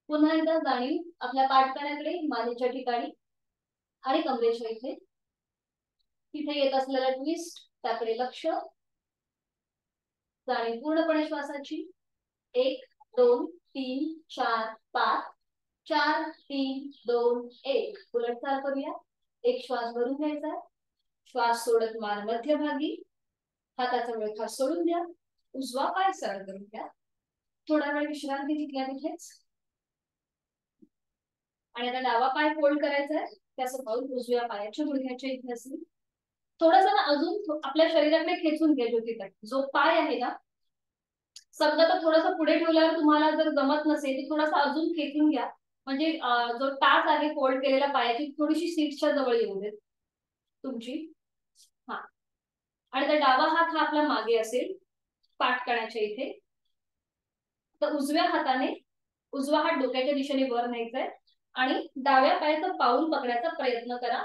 पुन्हा एकदा जाणीव आपल्या पाठकण्याकडे, मानेच्या ठिकाणी आणि कमरेच्या इथे. तिथे येत असलेला ट्विस्ट, त्याकडे लक्ष. जाणीव पूर्णपणे श्वासाची. 1 2 3 4 5 4 3 2 1. उलट चाल करूया. एक श्वास भरून घ्यायचा. श्वास सोडत मान मध्यभागी. हाताचा विळखा सोडून द्या. उजवा पाय सरळ करून घ्या. थोडा वेळ विश्रांती तिथल्या तिथेच. आणि आता डावा पाय फोल्ड करायचा आहे. त्याचं पाऊल उजव्या पायाच्या गुडघ्याच्या इथे असेल. थोडासा ना अजून आपल्या शरीराकडे खेचून घ्या ज्योतिताई. जो पाय आहे ना, समजा तर थोडासा पुढे ठेवल्यावर तुम्हाला जर जमत नसेल तर थोडासा अजून खेचून घ्या. म्हणजे जो टाच आहे फोल्ड केलेल्या पायाची थोडीशी सीटच्या जवळ येऊ देत तुमची. हा, आणि तर डावा हात हा आपला मागे असेल पाठकण्याच्या इथे. तर उजव्या हाताने उजवा हात डोक्याच्या दिशेने वर न्यायचा आहे आणि डाव्या पायाचं पाऊल पकडायचा प्रयत्न करा.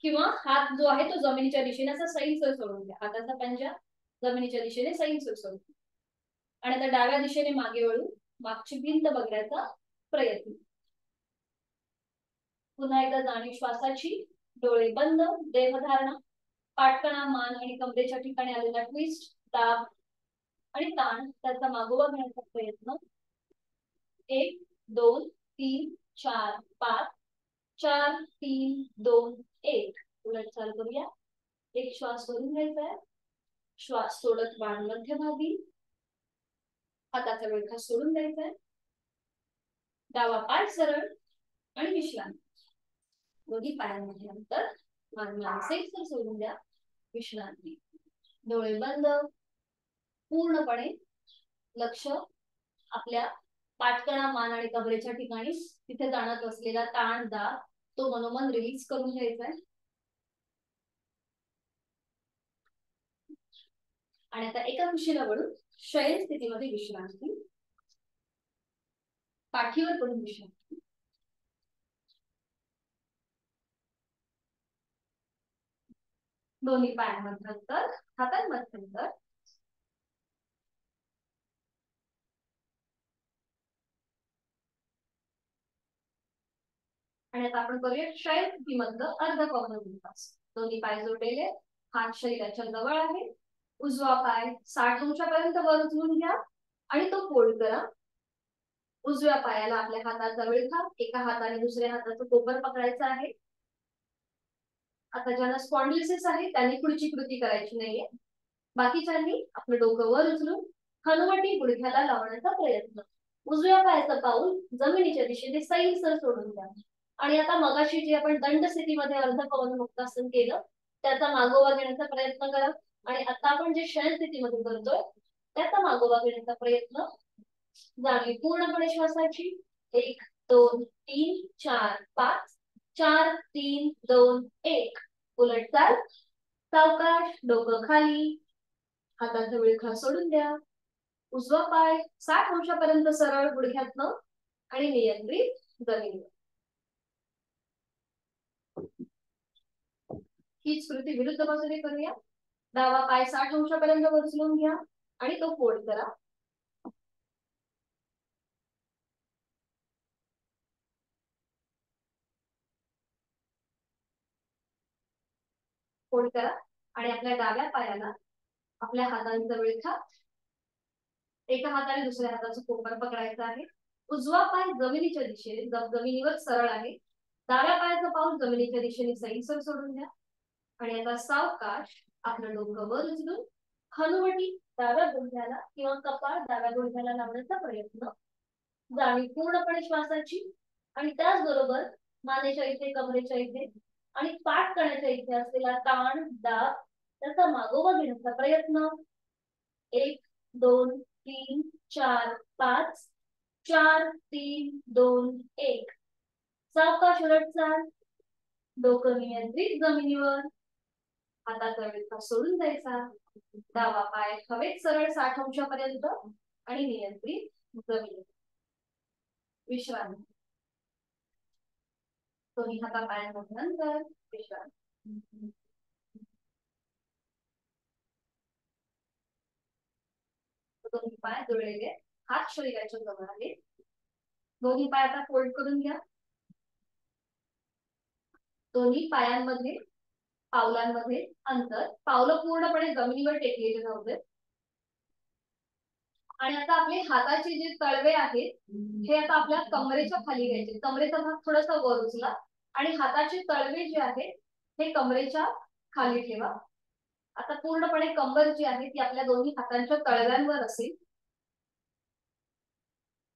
किंवा हात जो आहे तो जमिनीच्या दिशेने असा सैलसर सोडून द्या. हाताचा पंजा जमिनीच्या दिशेने सैलसर सोडून द्या. आणि आता डाव्या दिशेने मागे वळून मागची भिंत बघण्याचा प्रयत्न. पुन्हा एकदा जाणीव श्वासाची. डोळे बंद. देहधारणा. पाठकणा, मान आणि कमरेच्या ठिकाणी आलेला ट्विस्ट, दाब आणि ताण, त्याचा मागोवा घेण्याचा प्रयत्न. 1 2 3 4 5 4 3 2 1. उलट चाल करूया. एक श्वास भरून घ्यायचा आहे. श्वास सोडत मान मध्यभागी. हाताचा विळखा सोडून द्यायचा आहे. डावा पाय सरळ आणि विश्रांती. दोन्ही पायांमध्ये अंतर. मान मानसिक सोडून द्या. विश्रांती. डोळे बंद. पूर्णपणे लक्ष आपल्या पाठकणा, मान आणि कमरेच्या ठिकाणी. तिथे जाणत असलेला ताण, दाब तो मनोमन रिलीज करून घ्यायचा आहे. आणि आता एका कुशीला वळून शयन स्थितीमध्ये विश्रांती, पाठीवर पडून विश्रांती, दोन्ही पायांमध्ये अंतर, हातांमध्ये अंतर, आणि आता आपण करूया शयन स्थितीमधलं अर्ध पवन विकास. दोन्ही पाय जोडलेले, हात शरीराच्या जवळ आहे, उजवा पाय 60 अंशापर्यंत वर उचलून घ्या आणि तो फोल्ड करा. उजव्या पायाला आपल्या हाताचा विळखा, एका हाताने दुसऱ्या हाताचं कोपर पकडायचं आहे. आता ज्यांना स्पॉन्डिलिसिस आहे त्यांनी पुढची कृती करायची नाहीये. बाकीच्यांनी आपलं डोकं वर उचलून हनुवटी गुडघ्याला लावण्याचा प्रयत्न. उजव्या पायाचं पाऊल जमिनीच्या दिशेने सैलसर सोडून द्या. आणि आता मगाशी जे आपण दंड स्थितीमध्ये अर्ध पवन मुक्तासन केलं त्याचा मागोवा घेण्याचा प्रयत्न करा. आणि आता आपण जे शयन स्थितीमध्ये करतोय त्याचा मागोवा घेण्याचा प्रयत्न. जाणीव पूर्णपणे श्वासाची. 1 2 3 4 5 4 3 2 1. उलट चाल. सावकाश, डोकं खाली, हाताचा विळखा सोडून द्या. उजवा पाय 60 अंशापर्यंत सरळ गुडघ्यातनं आणि नियंत्रित जमिनीवर. हीच कृती विरुद्ध बाजूने करूया. डावा पाय 60 अंशापर्यंत उचलून घ्या आणि तो फोल्ड करा. फोल्ड करा आणि आपल्या डाव्या पायाला आपल्या हातांचा विळखा, एका हाताने दुसऱ्या हाताचं कोपर पकडायचं आहे. उजवा पाय जमिनीच्या दिशेने जमिनीवर सरळ आहे. डाव्या पायाचं पाऊल जमिनीच्या दिशेने सैलसर सोडून द्या. आणि आता सावकाश आपलं डोकं वर उचलून हनुवटी डाव्या गुडघ्याला किंवा कपाळ डाव्या गुडघ्याला लावण्याचा प्रयत्न. जाणीव पूर्णपणे श्वासाची. आणि त्याचबरोबर मानेच्या इथे, कमरेच्या इथे आणि पाठ करण्याच्या इथे असलेला ताण, दाब त्याचा मागोवा घेण्याचा प्रयत्न. 1 2 3 4 5 4 3 2 1. सावकाश उलट चाल. डोकं नियंत्रित जमिनीवर, हाताचा विळखा सोडून द्यायचा. डावा पाय हवेत सरळ 60 अंशापर्यंत आणि नियंत्रित जमिनीवर. विश्रांती. दोन्ही हाता पायांमध्ये अंतर, विश्रांती. दोन्ही पाय जुळलेले, हात शरीराच्या जवळ आहे. दोन्ही पाय आता फोल्ड करून घ्या. दोन्ही पायांमध्ये, पावलांमध्ये अंतर, पावलं पूर्णपणे जमिनीवर टेकलेले नव्हते. आणि आता आपले हाताचे जे तळवे आहेत हे आता आपल्या कमरेच्या खाली घ्यायचे. कमरेचा भाग थोडासा वर उचला आणि हाताचे तळवे जे आहेत हे कमरेच्या खाली ठेवा. आता पूर्णपणे कंबर जी आहे ती आपल्या दोन्ही हातांच्या तळव्यांवर असेल.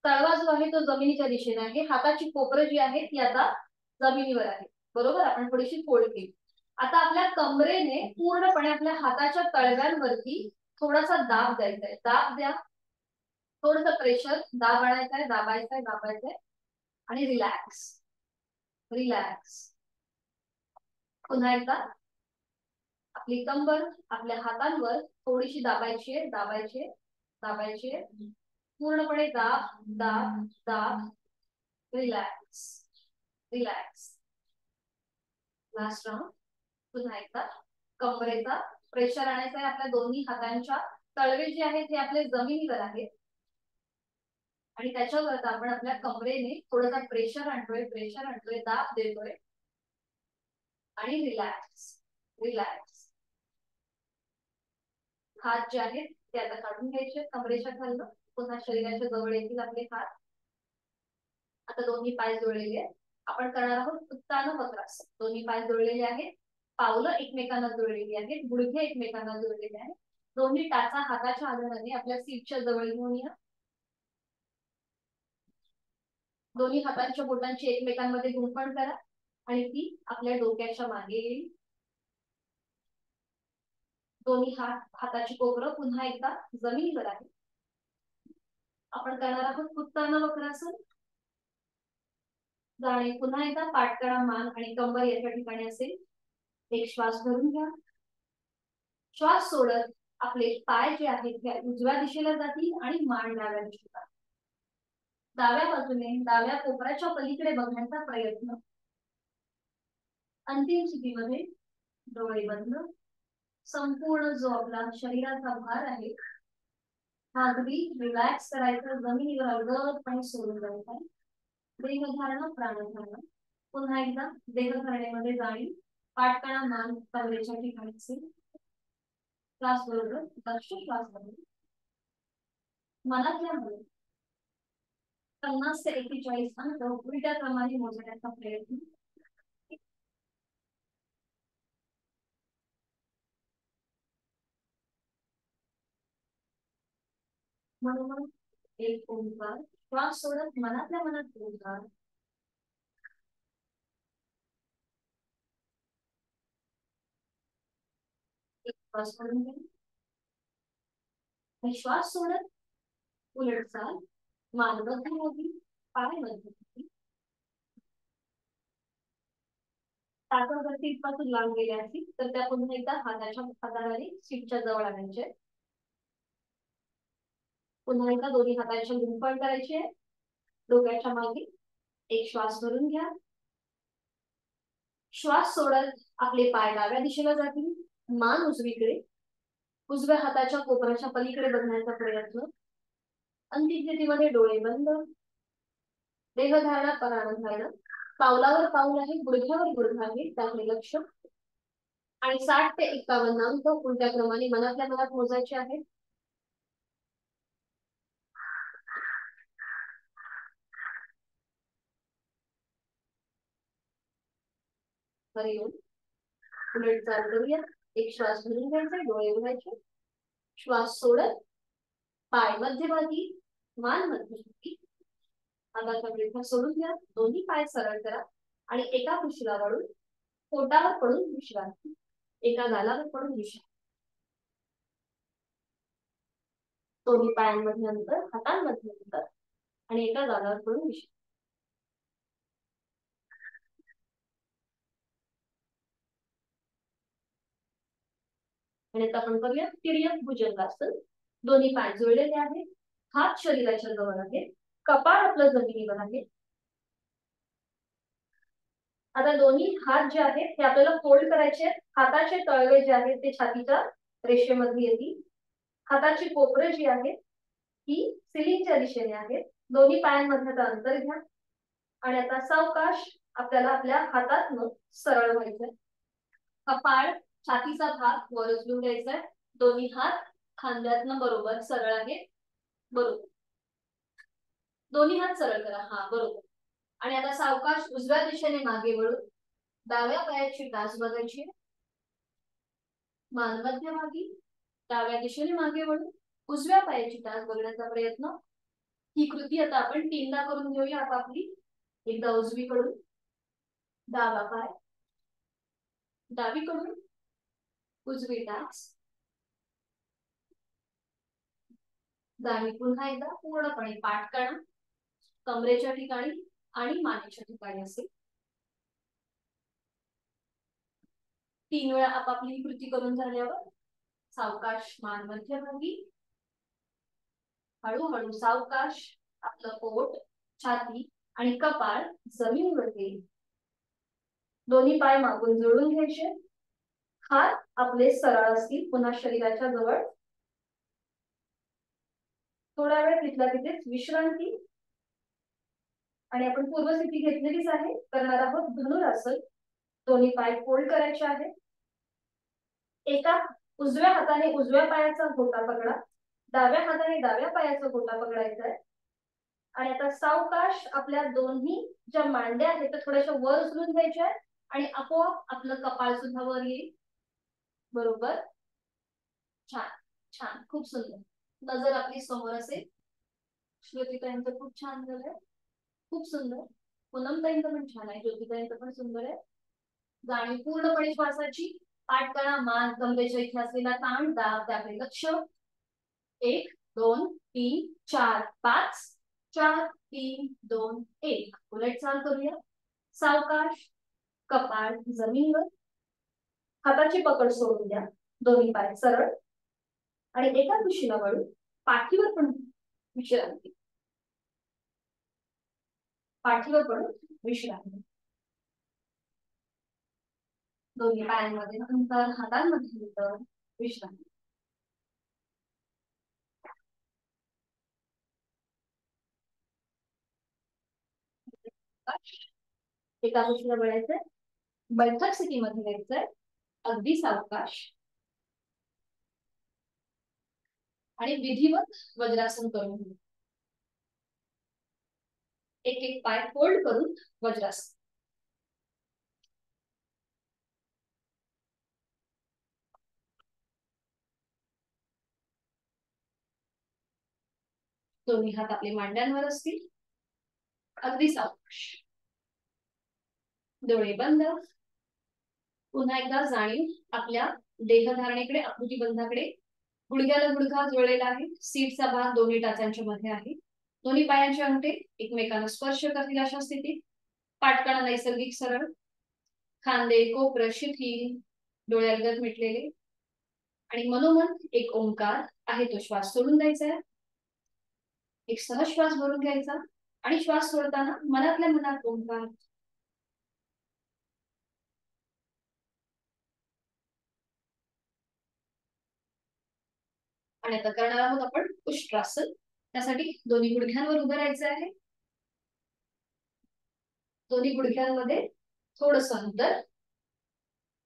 तळवा जो आहे तो जमिनीच्या दिशेने आहे. हाताची कोपरं जी आहे ती आता जमिनीवर आहे. बरोबर, आपण थोडीशी फोल्ड केली. आता आपल्या कमरेने पूर्णपणे आपल्या हाताच्या तळव्यांवरती थोडासा दाब द्यायचा आहे. दाब द्या. थोडस प्रेशर, दाब आणायचा आहे, दाबायचा आहे, दाबायचा आहे आणि रिलॅक्स, रिलॅक्स. पुन्हा एकदा आपली कंबर आपल्या हातांवर थोडीशी दाबायची आहे, दाबायची आहे, दाबायची आहे. पूर्णपणे दाब, दाब, दाब. Relax, relax. Last round. पुन्हा एकदा कंबरेचा प्रेशर आणायचा आहे. आपल्या दोन्ही हातांच्या तळवे जे आहेत ते आपले जमिनीवर आहेत आणि त्याच्यावर आपण आपल्या कमरेने थोडासा प्रेशर आणतोय, प्रेशर आणतोय, दाब देतोय आणि रिलॅक्स, रिलॅक्स. हात जे आहेत ते आता काढून घ्यायचे कमरेच्या खालनं. पुन्हा शरीराच्या जवळ येतील आपले हात. आता दोन्ही पाय जोडलेले आहेत. आपण करणार आहोत उत्तान वक्रासन. दोन्ही पाय जोडलेले आहेत, पावलं एकमेकांना जोडलेली आहेत, गुडघे एकमेकांना जोडलेले आहेत. दोन्ही टाचा हाताच्या आधाराने आपल्या सीटच्या जवळ घेऊन या. दोन्ही हातांच्या बोटांची एकमेकांमध्ये गुंफण करा आणि ती आपल्या डोक्याच्या मागे येईल. दोन्ही हाताची कोपरं पुन्हा एकदा जमिनीवर आहे. आपण करणार आहोत उत्तान वक्रासन. जाणे पुन्हा एकदा पाठकळा, मान आणि कंबर याच्या ठिकाणी असेल. एक श्वास भरून घ्या. श्वास सोडत आपले पाय जे आहेत ते उजव्या दिशेला जातील आणि मान डाव्या दिशेला. डाव्या बाजूने डाव्या कोपऱ्याच्या पलीकडे बघण्याचा प्रयत्न. अंतिम स्थितीमध्ये डोळे बंद. संपूर्ण जो आपला शरीराचा भार आहे हा अगदी रिलॅक्स करायचा, जमिनीवर अलगदपणे सोडून द्यायचा. देहधारणा प्राणधारणा. पुन्हा एकदा देहधारणेमध्ये जाणीव, पाठकणा मान कमरेच्या ठिकाणी असेल. श्वास बरोबर लक्ष श्वास बरोबर मनातल्या मध्ये 50 ते 41 अंक उलट्या क्रमाने मोजण्याचा प्रयत्न. म्हणून एक ओंकार श्वास सोडत मनातल्या मनात ओंकार. एक श्वास सोडून घ्या. श्वास सोडत उलट चाल, मान मध्यभागी, पाय मध्यभागी. टाचा जर सीटपासून लांब गेले असतील तर त्या पुन्हा एकदा हाताच्या हाताने सीटच्या जवळ आणायचे. पुन्हा एकदा दोन्ही हाताच्या गुंफण करायचे डोक्याच्या मागे. एक श्वास भरून घ्या. श्वास सोडत आपले पाय डाव्या दिशेला जातील, मान उजवीकडे, उजव्या हाताच्या कोपऱ्याच्या पलीकडे बघण्याचा प्रयत्न. अंतिम स्थितीमध्ये डोळे बंद. देहधारणा प्राणधारणा. पावलावर पाऊल आहे, गुडघ्यावर गुडघा आहे, त्याकडे लक्ष. आणि 60 ते 51 अंक उलट्या क्रमाने मनातल्या मनात मोजायचे आहेत. हरिओम. उलट चाल करूया. एक श्वास भरून घ्यायचा, डोळे उघडायचे. श्वास सोडत पाय मध्यभागी, मान मध्यभागी. हाताचा विळखा सोडून घ्या. दोन्ही पाय सरळ करा आणि एका कुशीला वाढून पोटावर पडून विश्रांती. एका गालावर पडून विश्रांती. दोन्ही पायांमध्ये अंतर, हातांमध्ये अंतर आणि एका गालावर पडून विश्रांती. आणि आता आपण करूया तिर्यक भुजंगासन. दोन्ही पाय जुळलेले आहेत, हात शरीराच्या जवळ आहेत, कपाळ आपलं जमिनीवर आहे. आता दोन्ही हात जे आहेत ते आपल्याला फोल्ड करायचे. हाताचे तळवे जे आहेत ते छातीच्या रेषेमध्ये येतील. हाताची कोपरे जी आहेत ही सिलिंगच्या दिशेने आहेत. दोन्ही पायांमध्ये अंतर घ्या आणि आता सावकाश आपल्याला आपल्या हातातनं सरळ व्हायचंय. कपाळ छातीचा भाग वर उचलून घ्यायचा. दोन्ही हात खांद्यातनं बरोबर सरळ आहेत. बरोबर. दोन्ही हात सरळ करा. हा बरोबर. आणि आता सावकाश उजव्या दिशेने मागे वळून डाव्या पायाची टाच बघायची. मान मध्यभागी, डाव्या दिशेने मागे वळून उजव्या पायाची टाच बघण्याचा प्रयत्न. ही कृती आता आपण 3दा करून घेऊया आपापली. एकदा उजवीकडून डावा पाय, डावीकडून उजवी टाच. जाणीव पुन्हा एकदा पूर्णपणे पाठ करा, कमरेच्या ठिकाणी आणि मानेच्या ठिकाणी असेल. 3 वेळा आपापली कृती करून झाल्यावर सावकाश मान मध्यभागी, हळूहळू सावकाश आपलं पोट, छाती आणि कपाळ जमिनीवर येईल. दोन्ही पाय मागून जोडून घ्यायचे. हात आपले सरळ असतील पुन्हा शरीराच्या जवळ. थोडा वेळ तिथल्या तिथेच विश्रांती. आणि आपण पूर्वस्थिती घेतलेलीच आहे. करणार आहोत धनुरासन. दोन्ही पाय फोल्ड करायचे आहेत. एका उजव्या हाताने उजव्या पायाचा घोटा पकडा, डाव्या हाताने डाव्या पायाचा घोटा पकडायचा आहे. आणि आता सावकाश आपल्या दोन्ही ज्या मांड्या आहेत त्या थोड्याशा वर उचलून घ्यायच्या आहेत आणि आपोआप आपलं कपाळ सुद्धा वर येईल. बरोबर. छान छान, खूप सुंदर. नजर आपली समोर असेल. श्रुतीताईंचं खूप छान झालंय, खूप सुंदर. पूनमताईंचं पण छान आहे, ज्योतिताईंचं पण सुंदर आहे. जाणीव पूर्णपणे श्वासाची. पाठ करा, मान कमरेच्या इथे असलेला ताण दाब त्याकडे लक्ष. 1 2 3 4 5 4 3 2 1. उलट चाल करूया. सावकाश कपाळ जमिनीवर, हाताची पकड सोडून द्या. दोन्ही पाय सरळ. आणि एका कुशीला वळून पाठीवर पण विश्रांती. पाठीवर पडून विश्रांती. दोन्ही पायांमध्ये अंतर, हातांमध्ये अंतर, विश्रांती. एका कुशीला वळायचंय, बैठक स्थितीमध्ये यायचंय, अगदी सावकाश आणि विधिवत वज्रासन करून घ्या. एक एक पाय फोल्ड करून वज्रासन. दोन्ही हात आपले मांड्यांवर असतील, अगदी सावकाश. डोळे बंद. पुन्हा एकदा जाणीव आपल्या देहधारणेकडे, आकृतीबंधाकडे. गुडघ्याला गुडघा जुळलेला आहे, सीटचा भाग दोन्ही टाचांच्या मध्ये आहे. दोन्ही पायांचे अंगठे एकमेकांना स्पर्श करतील अशा स्थितीत. पाठकणा नैसर्गिक सरळ, खांदे कोपर शिथिल, डोळ्यालगत मिटलेले. आणि मनोमन एक ओंकार आहे तो श्वास सोडून द्यायचा आहे. एक सहज श्वास भरून घ्यायचा आणि श्वास सोडताना मनातल्या मनात ओंकार. आणि आता करणार आहोत आपण उष्ट्रासन. त्यासाठी दोन्ही गुडघ्यांवर उभं राहायचं आहे. दोन्ही गुडघ्यांमध्ये थोडस अंतर.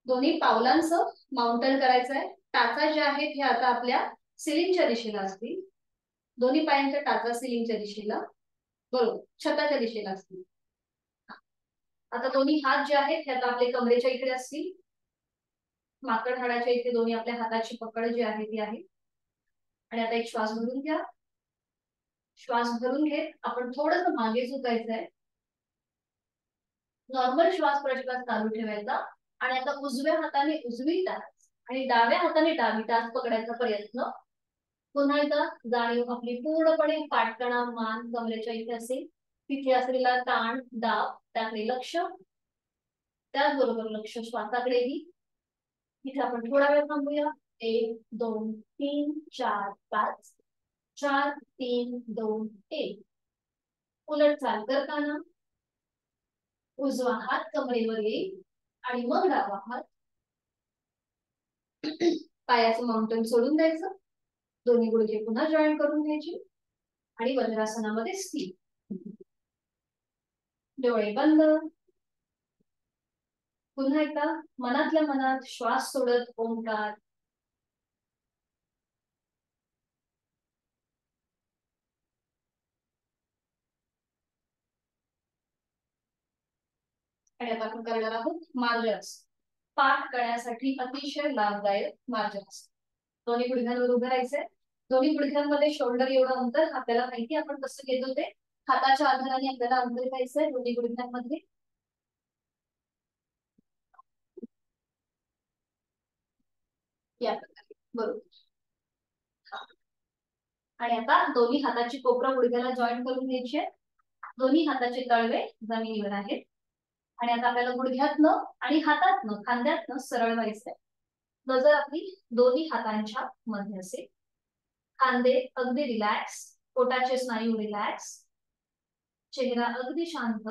दोन्ही पावलांचं माउंटन करायचं आहे. टाचा ज्या आहेत हे आता आपल्या सिलिंगच्या दिशेला असतील. दोन्ही पायांच्या टाचा सिलिंगच्या दिशेला, बरोबर छताच्या दिशेला असतील. आता दोन्ही हात जे आहेत हे आता आपले कमरेच्या इकडे असतील. माकड हाडाच्या इथे दोन्ही आपल्या हाताची पकड जी आहे ती आहे. आणि आता एक श्वास भरून घ्या. श्वास भरून घेत आपण थोडस मागे झुकायचं आहे. नॉर्मल श्वास प्रश्वास चालू ठेवायचा. आणि आता उजव्या हाताने उजवी टाच आणि डाव्या हाताने डावी टाच पकडायचा प्रयत्न. पुन्हा एकदा जाणीव आपली पूर्णपणे पाठकणा, मान कमरेच्या इथे असेल. तिथे असलेला ताण, दाब त्याकडे लक्ष. त्याचबरोबर लक्ष श्वासाकडेही. तिथे आपण थोडा वेळ थांबूया. 1 2 3 4 5. 4 3 2 1. उलट चाल करताना उजवा हात कमरेवर येईल आणि मग डावा हात. पायाचं माउंटन सोडून द्यायचं. दोन्ही गुडघे पुन्हा जॉईन करून घ्यायचे आणि वज्रासनामध्ये स्थिर. डोळे बंद. पुन्हा एकदा मनातल्या मनात श्वास सोडत ओंकार. आणि आता आपण करणार आहोत मार्जरासन. पाठ करण्यासाठी अतिशय लाभदायक मार्जरासन. दोन्ही गुडघ्यांवर उभं राहायचंय. दोन्ही गुडघ्यांमध्ये शोल्डर एवढं अंतर आपल्याला माहिती, आपण कसं घेतो ते. हाताच्या आधाराने आपल्याला अंतर घ्यायचंय दोन्ही गुडघ्यांमध्ये. या प्रकारे, बरोबर. आणि आता दोन्ही हाताची कोपरं गुडघ्याला जॉईन करून घ्यायची आहे. दोन्ही हाताचे तळवे जमिनीवर आहेत. आणि आता आपल्याला गुडघ्यातनं आणि हातातनं, खांद्यातनं सरळ व्हायचंय. नजर आपली दोन्ही हातांच्या मध्ये असेल. खांदे अगदी रिलॅक्स, पोटाचे स्नायू रिलॅक्स, चेहरा अगदी शांत.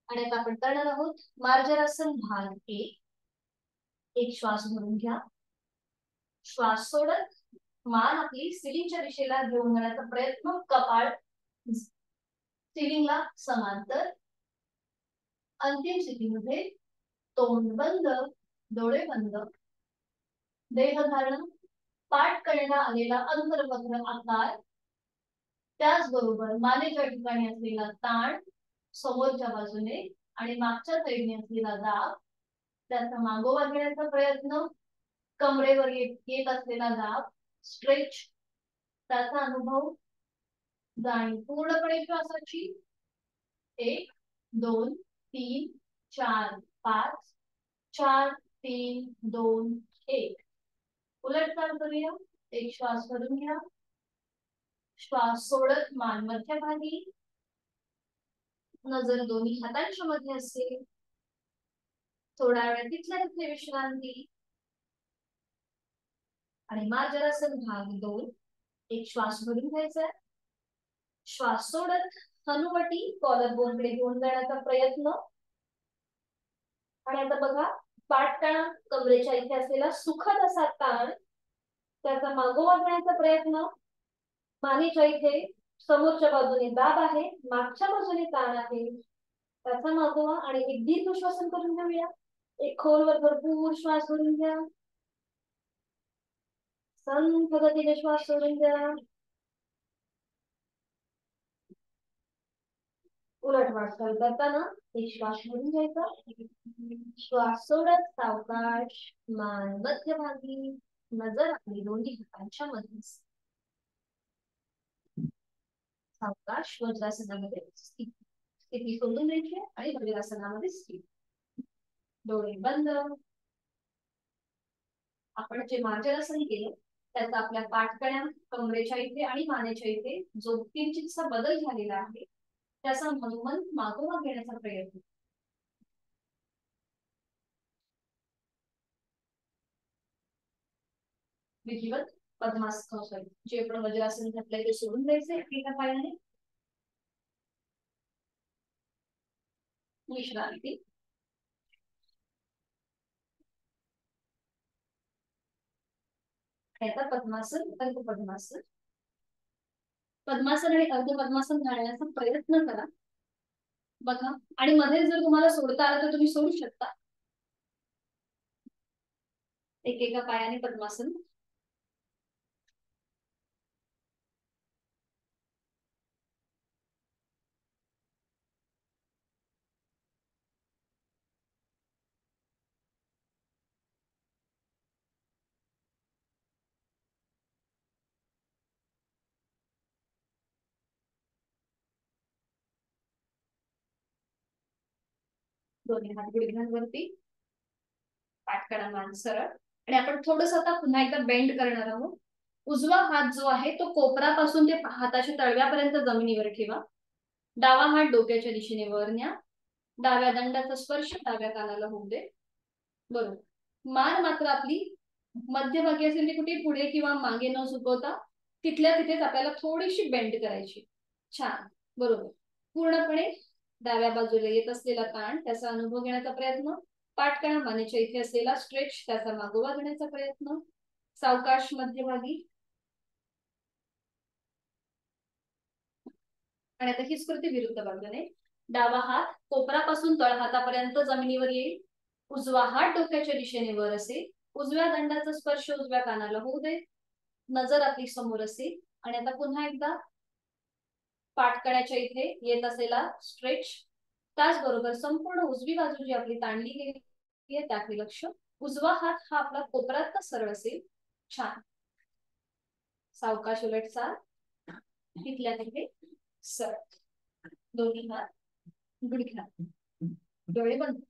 आणि आता आपण करणार आहोत मार्जरासन भाग 1. एक श्वास भरून घ्या. श्वास सोडत मान आपली सिलिंगच्या दिशेला घेऊन जाण्याचा प्रयत्न. कपाळ सिलिंगला समांतर. अंतिम स्थितीमध्ये तोंड बंद, डोळे बंद. देहधारण, पाठ करण्यात आलेला अंतर्वक्र आकार. त्याचबरोबर मानेच्या ठिकाणी असलेला ताण समोरच्या बाजूने आणि मागच्या साईडने असलेला दाब, त्याचा मागोवा घेण्याचा प्रयत्न. कमरेवर येत असलेला दाब, स्ट्रेच, त्याचा अनुभव. जाणीव पूर्णपणे श्वासाची. 1 2 3 4 5. 4 3 2 1. उलट चाल करूया. एक श्वास भरून घ्या. श्वास सोडत मान मध्यभागी. नजर दोन्ही हातांच्या मध्ये असेल. थोडा वेळ तिथल्या तिथे विश्रांती. आणि मार्जरासन भाग 2. एक श्वास भरून घ्यायचा आहे. श्वास सोडत हनुवटी कॉलर बोनकडे घेऊन जाण्याचा प्रयत्न. आणि आता बघा, पाठकणा कमरेच्या इथे असलेला सुखद असा ताण त्याचा मागोवा घेण्याचा प्रयत्न. मानेच्या इथे समोरच्या बाजूने दाब आहे, मागच्या बाजूने ताण आहे, त्याचा मागोवा. आणि एक दीर्घ श्वासन करून घेऊया. एक खोलवर भरपूर श्वास भरून घ्या. संथ गतीने श्वास सोडून द्या. उलट वाटचाल करताना एक श्वास भरून घ्यायचा. श्वास सोडत सावकाश मान मध्यभागी, नजर आपली दोन्ही हातांच्या मध्ये. सावकाश वज्रासनामध्ये स्थिती सोडून द्यायची आणि वज्रासनामध्ये स्थिती. डोळे बंद. आपण जे मार्जरासन केलं त्याचा आपल्या पाठकड्या कमरेच्या इथे आणि मानेच्या इथे जो किंचितसा बदल झालेला आहे त्याचा मनोमन मागोवा घेण्याचा प्रयत्न. विधिवत पद्मासन, सॉरी, जे आपण वज्रासन घातलंय ते सोडून द्यायचे एका पायाने. विश्रांती. आता पद्मासन, अर्ध पद्मासन. पद्मासन आणि अर्ध पद्मासन घालण्याचा प्रयत्न करा. बघा, आणि मध्ये जर तुम्हाला सोडता आलं तर तुम्ही सोडू शकता. एकेका पायाने पद्मासन. दोन्ही हात गुडघ्यांवरती, पाठकडा मान सरळ. आणि आपण थोडस आता पुन्हा एकदा बेंड करणार आहोत. उजवा हात जो आहे तो कोपरापासून ते हाताच्या तळव्यापर्यंत जमिनीवर ठेवा. डावा हात डोक्याच्या दिशेने वर न्या. डाव्या दंडाचा स्पर्श डाव्या कानाला होऊ दे. बरोबर. मान मात्र आपली मध्यभागी असेल ती कुठे पुढे किंवा मागे न झुकवता तिथल्या तिथेच आपल्याला थोडीशी बेंड करायची. छान. बरोबर. पूर्णपणे डाव्या बाजूला येत असलेला ताण त्याचा अनुभव घेण्याचा प्रयत्न. पाठकणा मानेच्या इथे असलेला स्ट्रेच त्याचा मागोवा घेण्याचा प्रयत्न. सावकाश मध्यभागी. आणि आता हीच कृती विरुद्ध बाजूने. डावा हात कोपरापासून तळहातापर्यंत जमिनीवर येईल. उजवा हात डोक्याच्या दिशेने वर असेल. उजव्या दंडाचा स्पर्श उजव्या कानाला होऊ दे. नजर आपली समोर असेल. आणि आता पुन्हा एकदा पाठकण्याच्या इथे येत असलेला स्ट्रेच. त्याचबरोबर संपूर्ण उजवी बाजू जी आपली ताणली गेली आहे त्याकडे लक्ष. उजवा हात हा आपला कोपरात सरळ असेल. छान. सावकाश उलटचा तिथल्या तिथे सरळ. दोन्ही हात गुडघ्यात, डोळे बंद.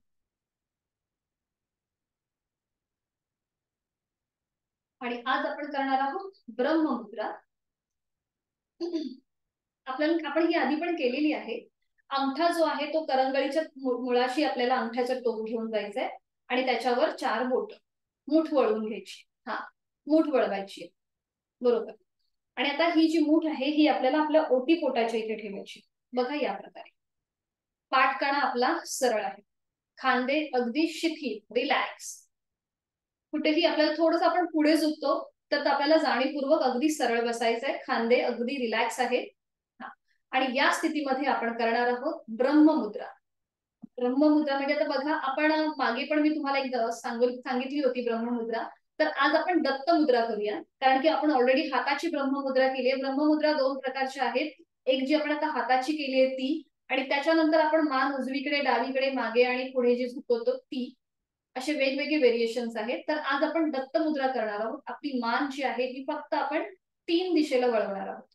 आणि आज आपण करणार आहोत ब्रह्ममुद्रा. आपण ही आधी पण केलेली आहे. अंगठा जो आहे तो करंगळीच्या मुळाशी आपल्याला अंगठ्याचं टोक घेऊन जायचंय आणि त्याच्यावर 4 बोट मूठ वळवून घ्यायची. हा, मूठ वळवायची. बरोबर. आणि आता ही जी मूठ आहे ही आपल्याला आपल्या ओटी पोटाच्या इथे ठेवायची. बघा या प्रकारे. पाठकणा आपला सरळ आहे. खांदे अगदी शिथिल, रिलॅक्स. कुठेही आपल्याला थोडस आपण पुढे झुकतो तर आपल्याला जाणीवपूर्वक अगदी सरळ बसायचंय. खांदे अगदी रिलॅक्स आहेत. आणि या स्थितीमध्ये आपण करणार आहोत ब्रह्ममुद्रा. ब्रह्ममुद्रा म्हणजे आता बघा, आपण मागे पण मी तुम्हाला एक सांगितली होती ब्रह्ममुद्रा. तर आज आपण दत्त मुद्रा करूया. कारण की आपण ऑलरेडी हाताची ब्रह्ममुद्रा केली आहे. ब्रह्ममुद्रा 2 प्रकारच्या आहेत. एक जी आपण आता हाताची केली आहे ती, आणि त्याच्यानंतर आपण मान उजवीकडे, डावीकडे, मागे आणि पुढे जी झुकवतो ती. असे वेगवेगळे व्हेरिएशन्स आहेत. तर आज आपण दत्त मुद्रा करणार आहोत. आपली मान जी आहे ही फक्त आपण 3 दिशेला वळवणार आहोत.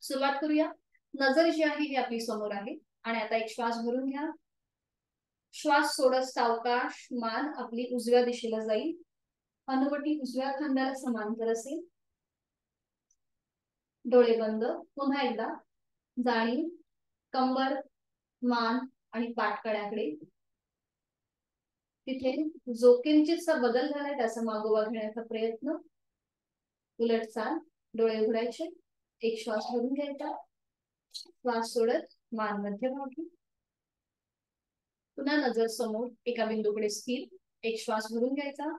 सुरुवात करूया. नजर जी आहे ही आपली समोर आहे. आणि आता एक श्वास भरून घ्या. श्वास सोडत सावकाश मान आपली उजव्या दिशेला जाईल. हनुवटी उजव्या खांद्याला समांतर असेल. डोळे बंद. पुन्हा एकदा जाणीव कंबर, मान आणि पाठकड्याकडे. तिथे जो किंचितसा बदल झालाय त्याचा मागोवा घेण्याचा प्रयत्न. उलट चाल, डोळे उघडायचे, एक श्वास भरून घ्यायचा, श्वास सोडत मान मध्यभागी, पुन्हा नजर समोर एका बिंदूकडे स्थिर, एक श्वास भरून घ्यायचा,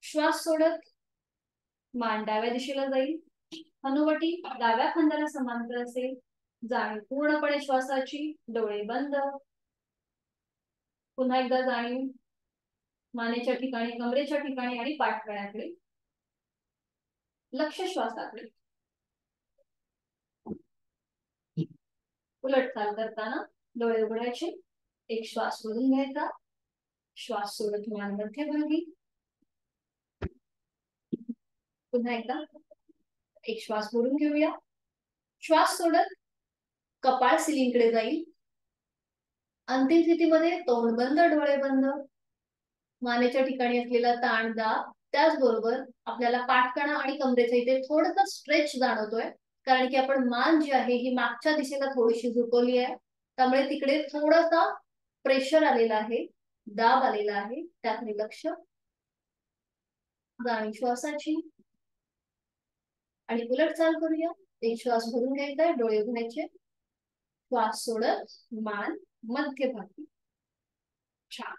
श्वास सोडत मान डाव्या दिशेला जाईल, हनुवटी डाव्या खांद्याला समांतर असेल, जाणीव पूर्णपणे श्वासाची, डोळे बंद, पुन्हा एकदा जाणीव मानेच्या ठिकाणी, कमरेच्या ठिकाणी आणि पाठकण्याकडे, लक्ष श्वासाकडे. उलट चाल करताना डोळे उघडायचे, एक श्वास भरून घ्यायचा, श्वास सोडत मान मध्यभागी, पुन्हा एकदा एक श्वास भरून घेऊया, श्वास सोडत कपाळ सिलिंगकडे जाईल, अंतिम स्थितीमध्ये तोंड बंद, डोळे बंद, मानेच्या ठिकाणी असलेला ताण दाब, त्याचबरोबर आपल्याला पाठकणा आणि कमरेच्या इथे थोडंसं स्ट्रेच जाणवतोय, कारण की आपण मान जी आहे ही मागच्या दिशेला थोडीशी झुकवली आहे, त्यामुळे तिकडे थोडासा प्रेशर आलेला आहे, दाब आलेला आहे, त्याकडे लक्ष, जाणीव श्वासाची. आणि उलट चाल करूया, एक श्वास भरून घ्यायचा, डोळे उघडायचे, श्वास सोडत मान मध्यभागी. छान.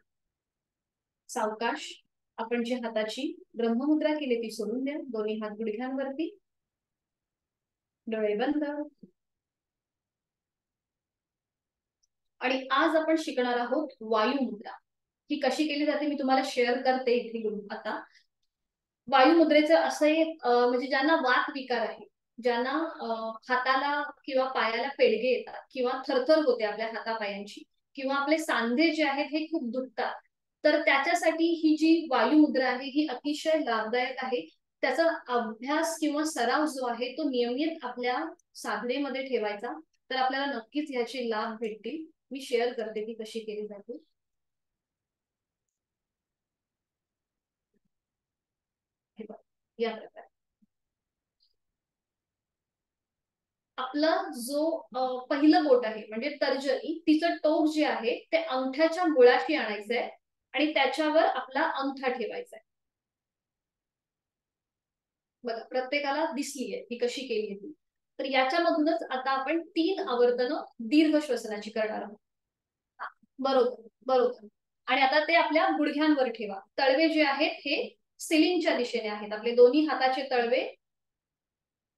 सावकाश आपण जी हाताची ब्रह्ममुद्रा केली ती सोडून द्या, दोन्ही हात गुडघ्यांवरती, डोळे बंद. आणि आज आपण शिकणार आहोत वायुमुद्रा. ही कशी केली जाते मी तुम्हाला शेअर करते इथे आता. वायुमुद्रेचं असं म्हणजे ज्यांना वात विकार आहे, ज्यांना हाताला किंवा पायाला पेडगे येतात किंवा थरथर होते आपल्या हातापायांची, किंवा आपले सांधे जे आहेत हे खूप दुखतात, तर त्याच्यासाठी ही जी वायुमुद्रा आहे ही अतिशय लाभदायक आहे. त्याचा अभ्यास किंवा सराव जो आहे तो नियमित आपल्या साधनेमध्ये ठेवायचा, तर आपल्याला नक्कीच याचे लाभ भेटतील. मी शेअर करते ती कशी केली जाते. या प्रकारे आपला जो पहिलं बोट आहे म्हणजे तर्जनी, तिचं टोक जे आहे ते अंगठ्याच्या मुळाशी आणायचंय आणि त्याच्यावर आपला अंगठा ठेवायचा आहे. बघा प्रत्येकाला दिसलीये ही कशी केली ती. तर याच्यामधूनच आता आपण 3 आवर्तन दीर्घ श्वसनाची करणार आहोत. बरोबर बरोबर. आणि आता ते आपल्या गुडघ्यांवर ठेवा. तळवे जे आहेत हे सिलिंगच्या दिशेने आहेत, आपले दोन्ही हाताचे तळवे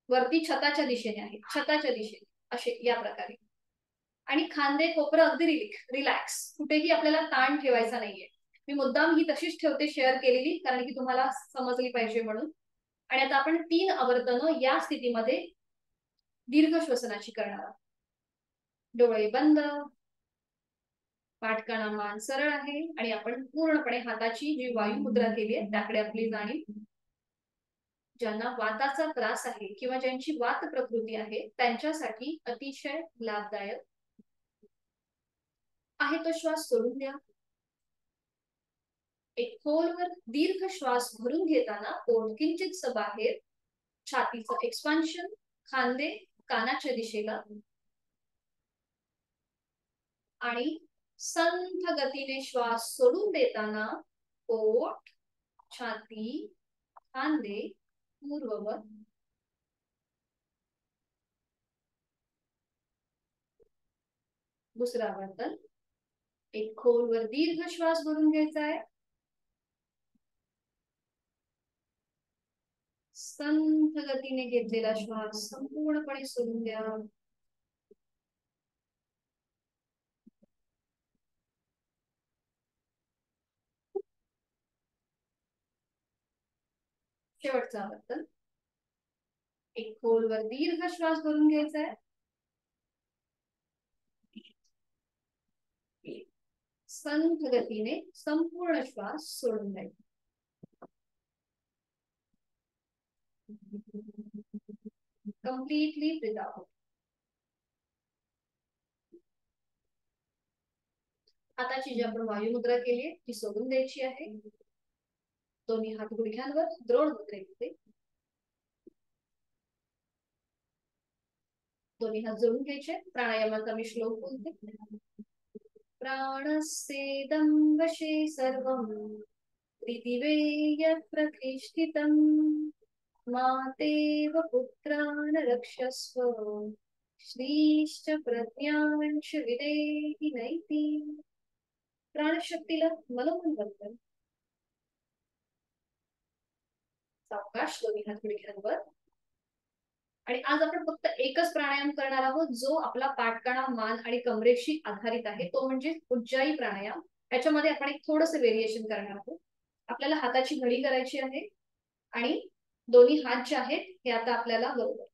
वरती छताच्या दिशेने आहेत, छताच्या दिशेने असे या प्रकारे. आणि खांदे कोपरं अगदी रिलॅक्स, कुठेही आपल्याला ताण ठेवायचा नाहीये. मी मुद्दाम ही तशीच ठेवते शेअर केलेली, कारण की तुम्हाला समजली पाहिजे म्हणून. आणि आता आपण 3 आवर्तनं या स्थितीमध्ये दीर्घ श्वसनाची करणार आहोत. डोळे बंद, पाठकणा मान सरळ आहे आणि आपण पूर्णपणे हाताची जी वायुमुद्रा केली आहे त्याकडे आपली जाणीव. ज्यांना वाताचा त्रास आहे किंवा ज्यांची वात प्रकृती आहे त्यांच्यासाठी अतिशय लाभदायक आहे. तो श्वास सोडून द्या. एक खोलवर दीर्घ श्वास भरून घेताना पोट किंचितस बाहेर, छातीचं एक्सपान्शन, खांदे कानाच्या दिशेला, आणि संथ गतीने श्वास सोडून देताना पोट, छाती, खांदे पूर्ववत. दुसरा वर्तन, एक खोलवर दीर्घ श्वास भरून घ्यायचा आहे, संथ गतीने घेतलेला श्वास संपूर्णपणे सोडून द्या. शेवटचा वर्तन, एक खोलवर दीर्घ श्वास भरून घ्यायचा आहे, संथ गतीने संपूर्ण श्वास सोडून द्यायचा. Completely breathe out. हाताची जी आपण वायुमुद्रा केली ती सोडून द्यायची आहे. दोन्ही हात गुडघ्यांवर, द्रोण मुद्रेमध्ये दोन्ही हात जोडून घ्यायचे. प्राणायामाचा मी श्लोक बोलते. प्राणस्येदं वशे सर्वं, प्रतिवेय प्रतिष्ठितम्, मातेव पुत्रान् रक्षस्व श्रीश्च प्रज्ञांश विदेहि नैति. प्राणशक्तीला मनोमन बद्दल सावकाश दोन्ही हात गुडघ्यांवर. आणि आज आपण फक्त एकच प्राणायाम करणार आहोत जो आपला पाठकणा, मान आणि कमरेशी आधारित आहे, तो म्हणजे उज्जाई प्राणायाम. याच्यामध्ये आपण एक थोडस व्हेरिएशन करणार आहोत. आपल्याला हाताची घडी करायची आहे आणि दोन्ही हात जे आहेत हे आता आपल्याला बरोबर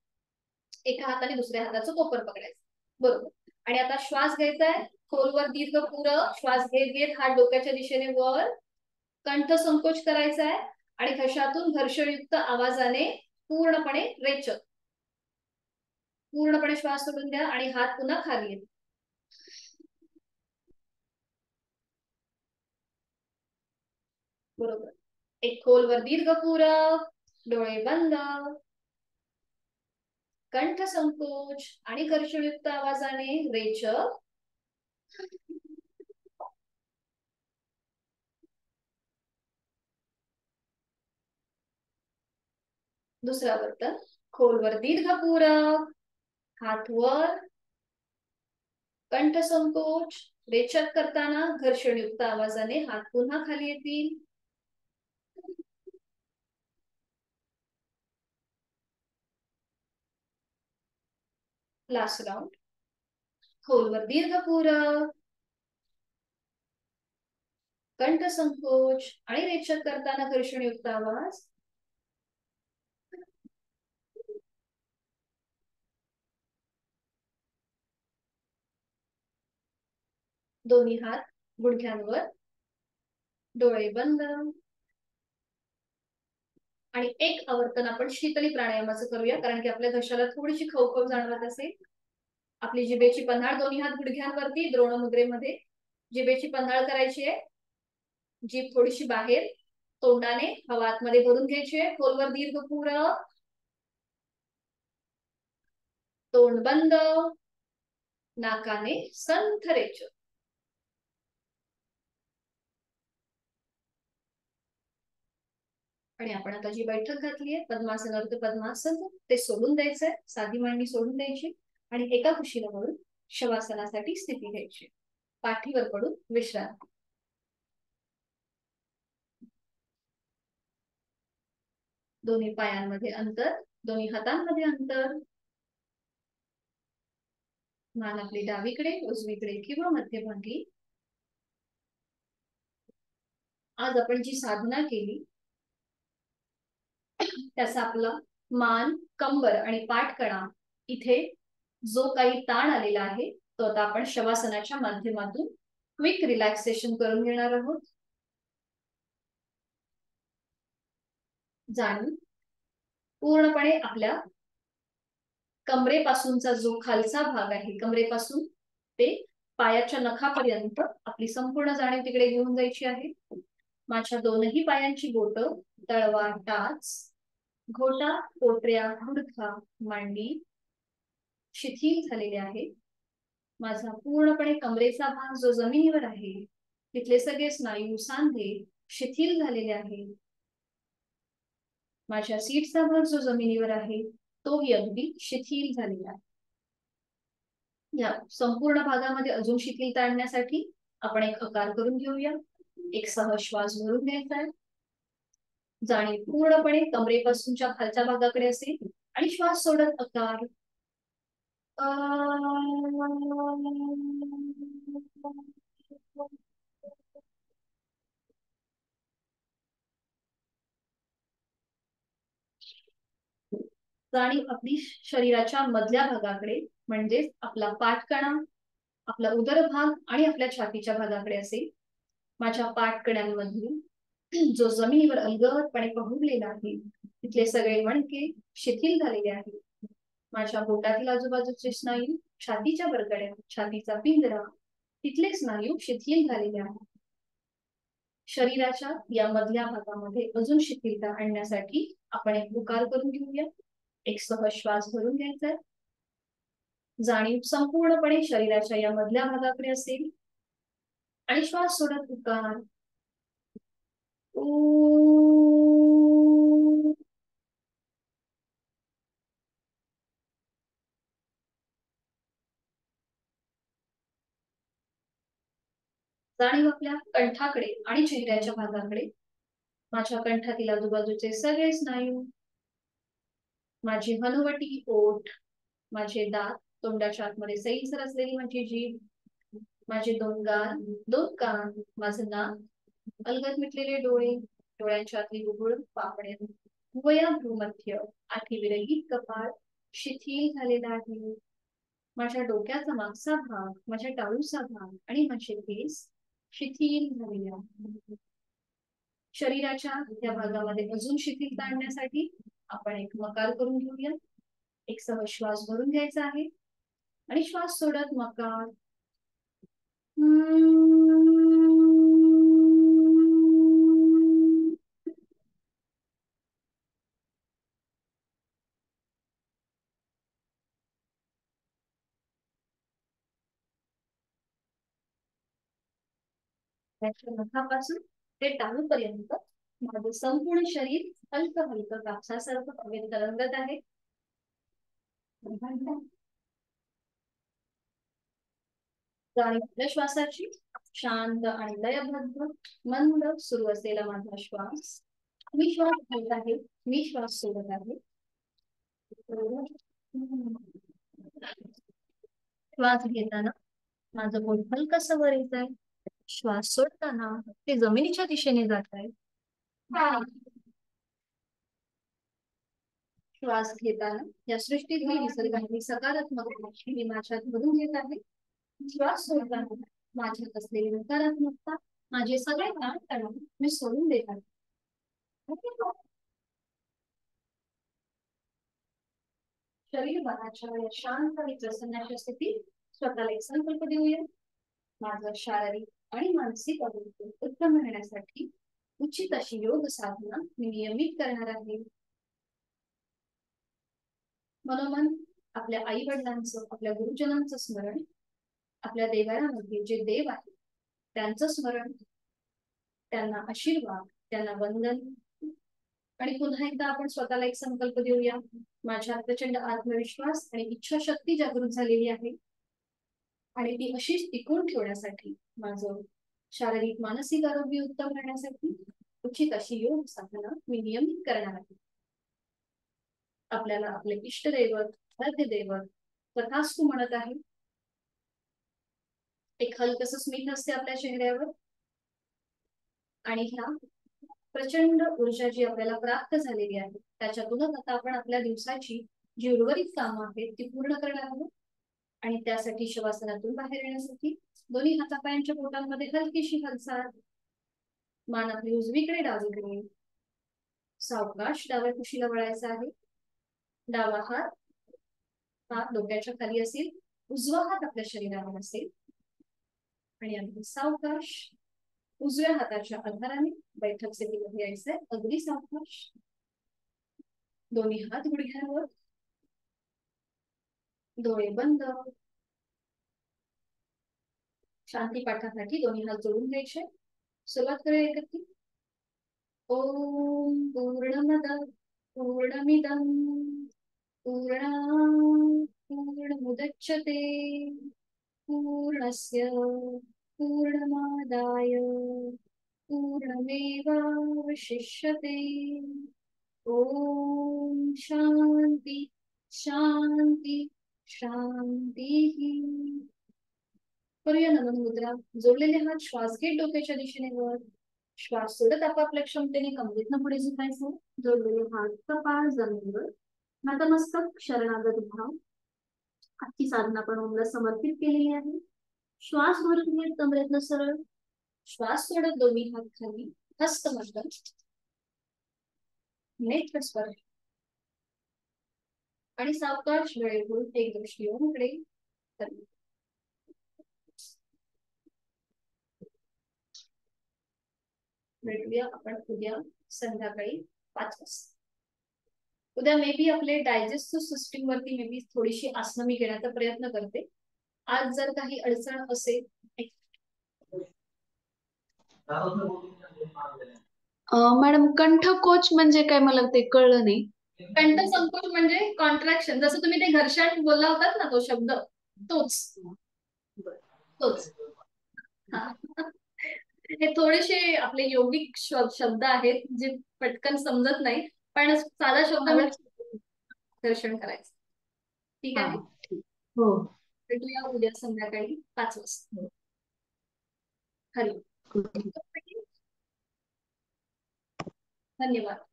एका हाताने दुसऱ्या हाताचं कोपर पकडायचं बरोबर. आणि आता श्वास घ्यायचा आहे खोलवर दीर्घ पुरं श्वास घेत घेत हात डोक्याच्या दिशेने वर, कंठ संकोच करायचा आहे आणि घशातून घर्षणयुक्त आवाजाने पूर्णपणे रेचक पूर्णपणे श्वास सोडून द्या आणि हात पुन्हा खाली येत. बरोबर. एक खोलवर दीर्घ पुरं, डोळे बंद, कंठ संकोच आणि घर्षणयुक्त आवाजाने रेचक. दुसरा वर्तन खोलवर दीर्घ पुरं, हात वर, कंठ संकोच, रेचक करताना घर्षणयुक्त आवाजाने हात पुन्हा खाली येतील. लास्ट राउंड खोलवर दीर्घ पुरं, कंठ संकोच आणि रेचक करताना घर्षणयुक्त आवाज. दोन्ही हात गुडघ्यांवर, डोळे बंद. आणि एक आवर्तन आपण शीतली प्राणायामाचं करूया कारण की आपल्या घशाला थोडीशी खवखव जाणवत असेल. आपली जिभेची पन्हाळ दोन्ही हात गुडघ्यांवरती द्रोण मुद्रेमध्ये जिभेची पन्हाळ करायची आहे. जीभ थोडीशी बाहेर, तोंडाने हवा आतमध्ये भरून घ्यायची आहे. खोलवर दीर्घ पुरं, तोंड बंद, नाकाने संथ रेचक. आणि आपण आता जी बैठक घातली आहे पद्मासन अर्ध पद्मासन ते सोडून द्यायचंय. साधी मांडी सोडून द्यायची आणि एका कुशीला वळून शवासनासाठी स्थिती घ्यायची. पाठीवर पडून विश्रांती. दोन्ही पायांमध्ये अंतर, दोन्ही हातांमध्ये अंतर. मान आपली डावीकडे, उजवीकडे किंवा मध्यभागी. आज आपण जी साधना केली त्याचा आपला मान, कंबर आणि पाठकणा इथे जो काही ताण आलेला आहे तो आता आपण शवासनाच्या माध्यमातून क्विक रिलॅक्सेशन करून घेणार आहोत. जाणून पूर्णपणे आपल्या कमरेपासूनचा जो खालचा भाग आहे कमरेपासून ते पायाच्या नखापर्यंत आपली संपूर्ण जाणीव तिकडे घेऊन जायची आहे. माझ्या दोनही पायांची बोट, तळवा, टाच, घोटा, पोटऱ्या, गुडघा, मांडी शिथिल झालेले आहे. माझा पूर्णपणे कमरेचा भाग जो जमिनीवर आहे तिथले सगळे स्नायू, सांधे शिथिल झालेले आहे. माझ्या सीटचा भाग जो जमिनीवर आहे तोही अगदी शिथिल झालेला आहे. या संपूर्ण भागामध्ये अजून शिथिलता आणण्यासाठी आपण एक आकार करून घेऊया. एक श्वास भरून घ्यायचा आहे. जाणीव पूर्णपणे कमरेपासूनच्या खालच्या भागाकडे असेल आणि श्वास सोडत आकार. जाणीव आपली शरीराच्या मधल्या भागाकडे म्हणजेच आपला पाठकणा, आपला उदर भाग आणि आपल्या छातीच्या भागाकडे असेल. माझ्या पाठकड्यांमध्ये जो जमिनीवर अलगदपणे पहुडलेला आहे तिथले सगळे मणके शिथिल झालेले आहेत. माझ्या बोटातील आजूबाजूचे स्नायू, छातीच्या बरगड्या, छातीचा पिंजरा तिथले स्नायू शिथिल झालेले आहेत. शरीराच्या या मधल्या भागामध्ये अजून शिथिलता आणण्यासाठी आपण एक उकार करून घेऊया. एक श्वास भरून घ्यायचा. जाणीव संपूर्णपणे शरीराच्या या मधल्या भागाकडे असेल आणि श्वास सोडत उकार. जाणीव आपल्या कंठाकडे आणि चेहऱ्याच्या भागाकडे. माझ्या कंठातील आजूबाजूचे सगळे स्नायू, माझी हनुवटी, ओठ, माझे दात, तोंडाच्या आतमध्ये सैलसर असलेली माझी जीभ, माझे दोन गाल, दोन कान, माझं नाक, अलगद मिटलेले डोळे, डोळ्यांच्या आतली बुबुळ, पापण्या, भुवया, भ्रूमध्य, आठी विरहित कपाळ शिथिल झालेला आहे. माझ्या डोक्याचा मागचा भाग, माझ्या टाळूचा भाग आणि माझे केस शिथिल झालेले आहे. शरीराच्या त्या भागामध्ये अजून शिथिलता आणण्यासाठी आपण एक मकार करून घेऊया. एक सहज श्वास भरून घ्यायचा आहे आणि श्वास सोडत मकार. नखापासून ते टाळूपर्यंत माझं संपूर्ण शरीर हलकं हलकं कापसासारखं हवेत तरंगत आहे. जाणीव श्वासाची शांत आणि लयबद्ध मंद सुरू असलेला माझा श्वास. मी श्वास घेत आहे, मी श्वास सोडत आहे. श्वास घेताना माझं पोट हलकसं वर येत आहे. श्वास सोडताना ते जमिनीच्या दिशेने जात आहे. श्वास घेताना या सृष्टीतली निसर्गाची सकारात्मक मी माझ्यात भरून घेत आहे. श्वास सोडताना माझ्यात असलेली नकारात्मकता, माझे सगळे ताण तणाव मी सोडून देत आहे. शरीरभराच्या या शांत आणि प्रसन्नाच्या स्थितीत स्वतःला एक संकल्प देऊया. माझं शारीरिक आणि मानसिक आरोग्य उत्तम राहण्यासाठी उचित अशी योग साधना मी नियमित करणार आहे. मनोमन आपल्या आई वडिलांचं, आपल्या गुरुजनांचं स्मरण, आपल्या देवाऱ्यामध्ये जे देव आहेत त्यांचं स्मरण, त्यांना आशीर्वाद, त्यांना वंदन. आणि पुन्हा एकदा आपण स्वतःला एक संकल्प देऊया. माझ्या प्रचंड आत्मविश्वास आणि इच्छाशक्ती जागृत झालेली आहे आणि ती अशीच टिकून ठेवण्यासाठी, माझं शारीरिक मानसिक आरोग्य उत्तम राहण्यासाठी उचित अशी योग साधना मी नियमित करणार आहे. आपल्याला आपले इष्टदैवत, आराध्य दैवत तथास्तु म्हणत आहे. एक हलकस स्मित असते आपल्या चेहऱ्यावर आणि ह्या प्रचंड ऊर्जा जी आपल्याला प्राप्त झालेली आहे त्याच्यातूनच आता आपण आपल्या दिवसाची जी उर्वरित कामं आहेत ती पूर्ण करणार आहोत. आणि त्यासाठी शवासनातून बाहेर येण्यासाठी दोन्ही हातापायांच्या बोटांमध्ये हलकीशी हालचाल, मान आपली उजवीकडे डावीकडे, सावकाश डाव्या कुशीला वळायचा आहे. डावा हात हा डोक्याच्या खाली असेल, उजवा हात आपल्या शरीरावर असेल आणि अगदी सावकाश उजव्या हाताच्या आधाराने बैठक स्थितीमध्ये यायचंय. अगदी सावकाश दोन्ही हात गुडघ्यावर, डोळे बंद. शांती पाठासाठी दोन्ही हात जोडून घ्यायचे. सुरुवात करूया एकत्र. ओम पूर्णमद पूर्णमिदं पूर्णात् पूर्णमुदच्यते पूर्णस्य पूर्णमादाय पूर्णमेवावशिष्यते. ओम शांती शांती शांती. करूया नमन मुद्रा. जोडलेले हात श्वास घेत डोक्याच्या दिशेने वर, श्वास सोडत आपापल्या क्षमतेने कमरेतनं पुढे झुकायचं. जोडलेले हात कपाळ जमिनीवर, नतमस्तक शरणागत भाव. आजची साधना पण ओमला समर्पित केलेली आहे. श्वास भरून घेत कमरेतनं सरळ, श्वास सोडत दोन्ही हात खाली, हस्तमर्दन, नेत्र स्पर्श आणि सावकाश डोळे उघडून एक दृष्टी ओमकडे. भेटूया आपण उद्या संध्याकाळी 5 वाजता. उद्या मे बी आपले डायजेस्टिव्ह सिस्टीम वरती मे बी थोडीशी आसनं मी घेण्याचा प्रयत्न करते. आज जर काही अडचण असेल. मॅडम कंठकोच म्हणजे काय मला ते कळलं नाही. कंठ संकोच म्हणजे कॉन्ट्रॅक्शन. जसं तुम्ही ते घर्षण बोलला होतात ना तो शब्द तोच. तोच. हा हे थोडेसे आपले योगिक शब्द आहेत जे पटकन समजत नाही, पण साधा शब्द हा म्हणजे दर्शन करायचं. ठीक हा आहे. ठीक. हो भेटूया उद्या संध्याकाळी 5 वाजता. हरी. हो. धन्यवाद.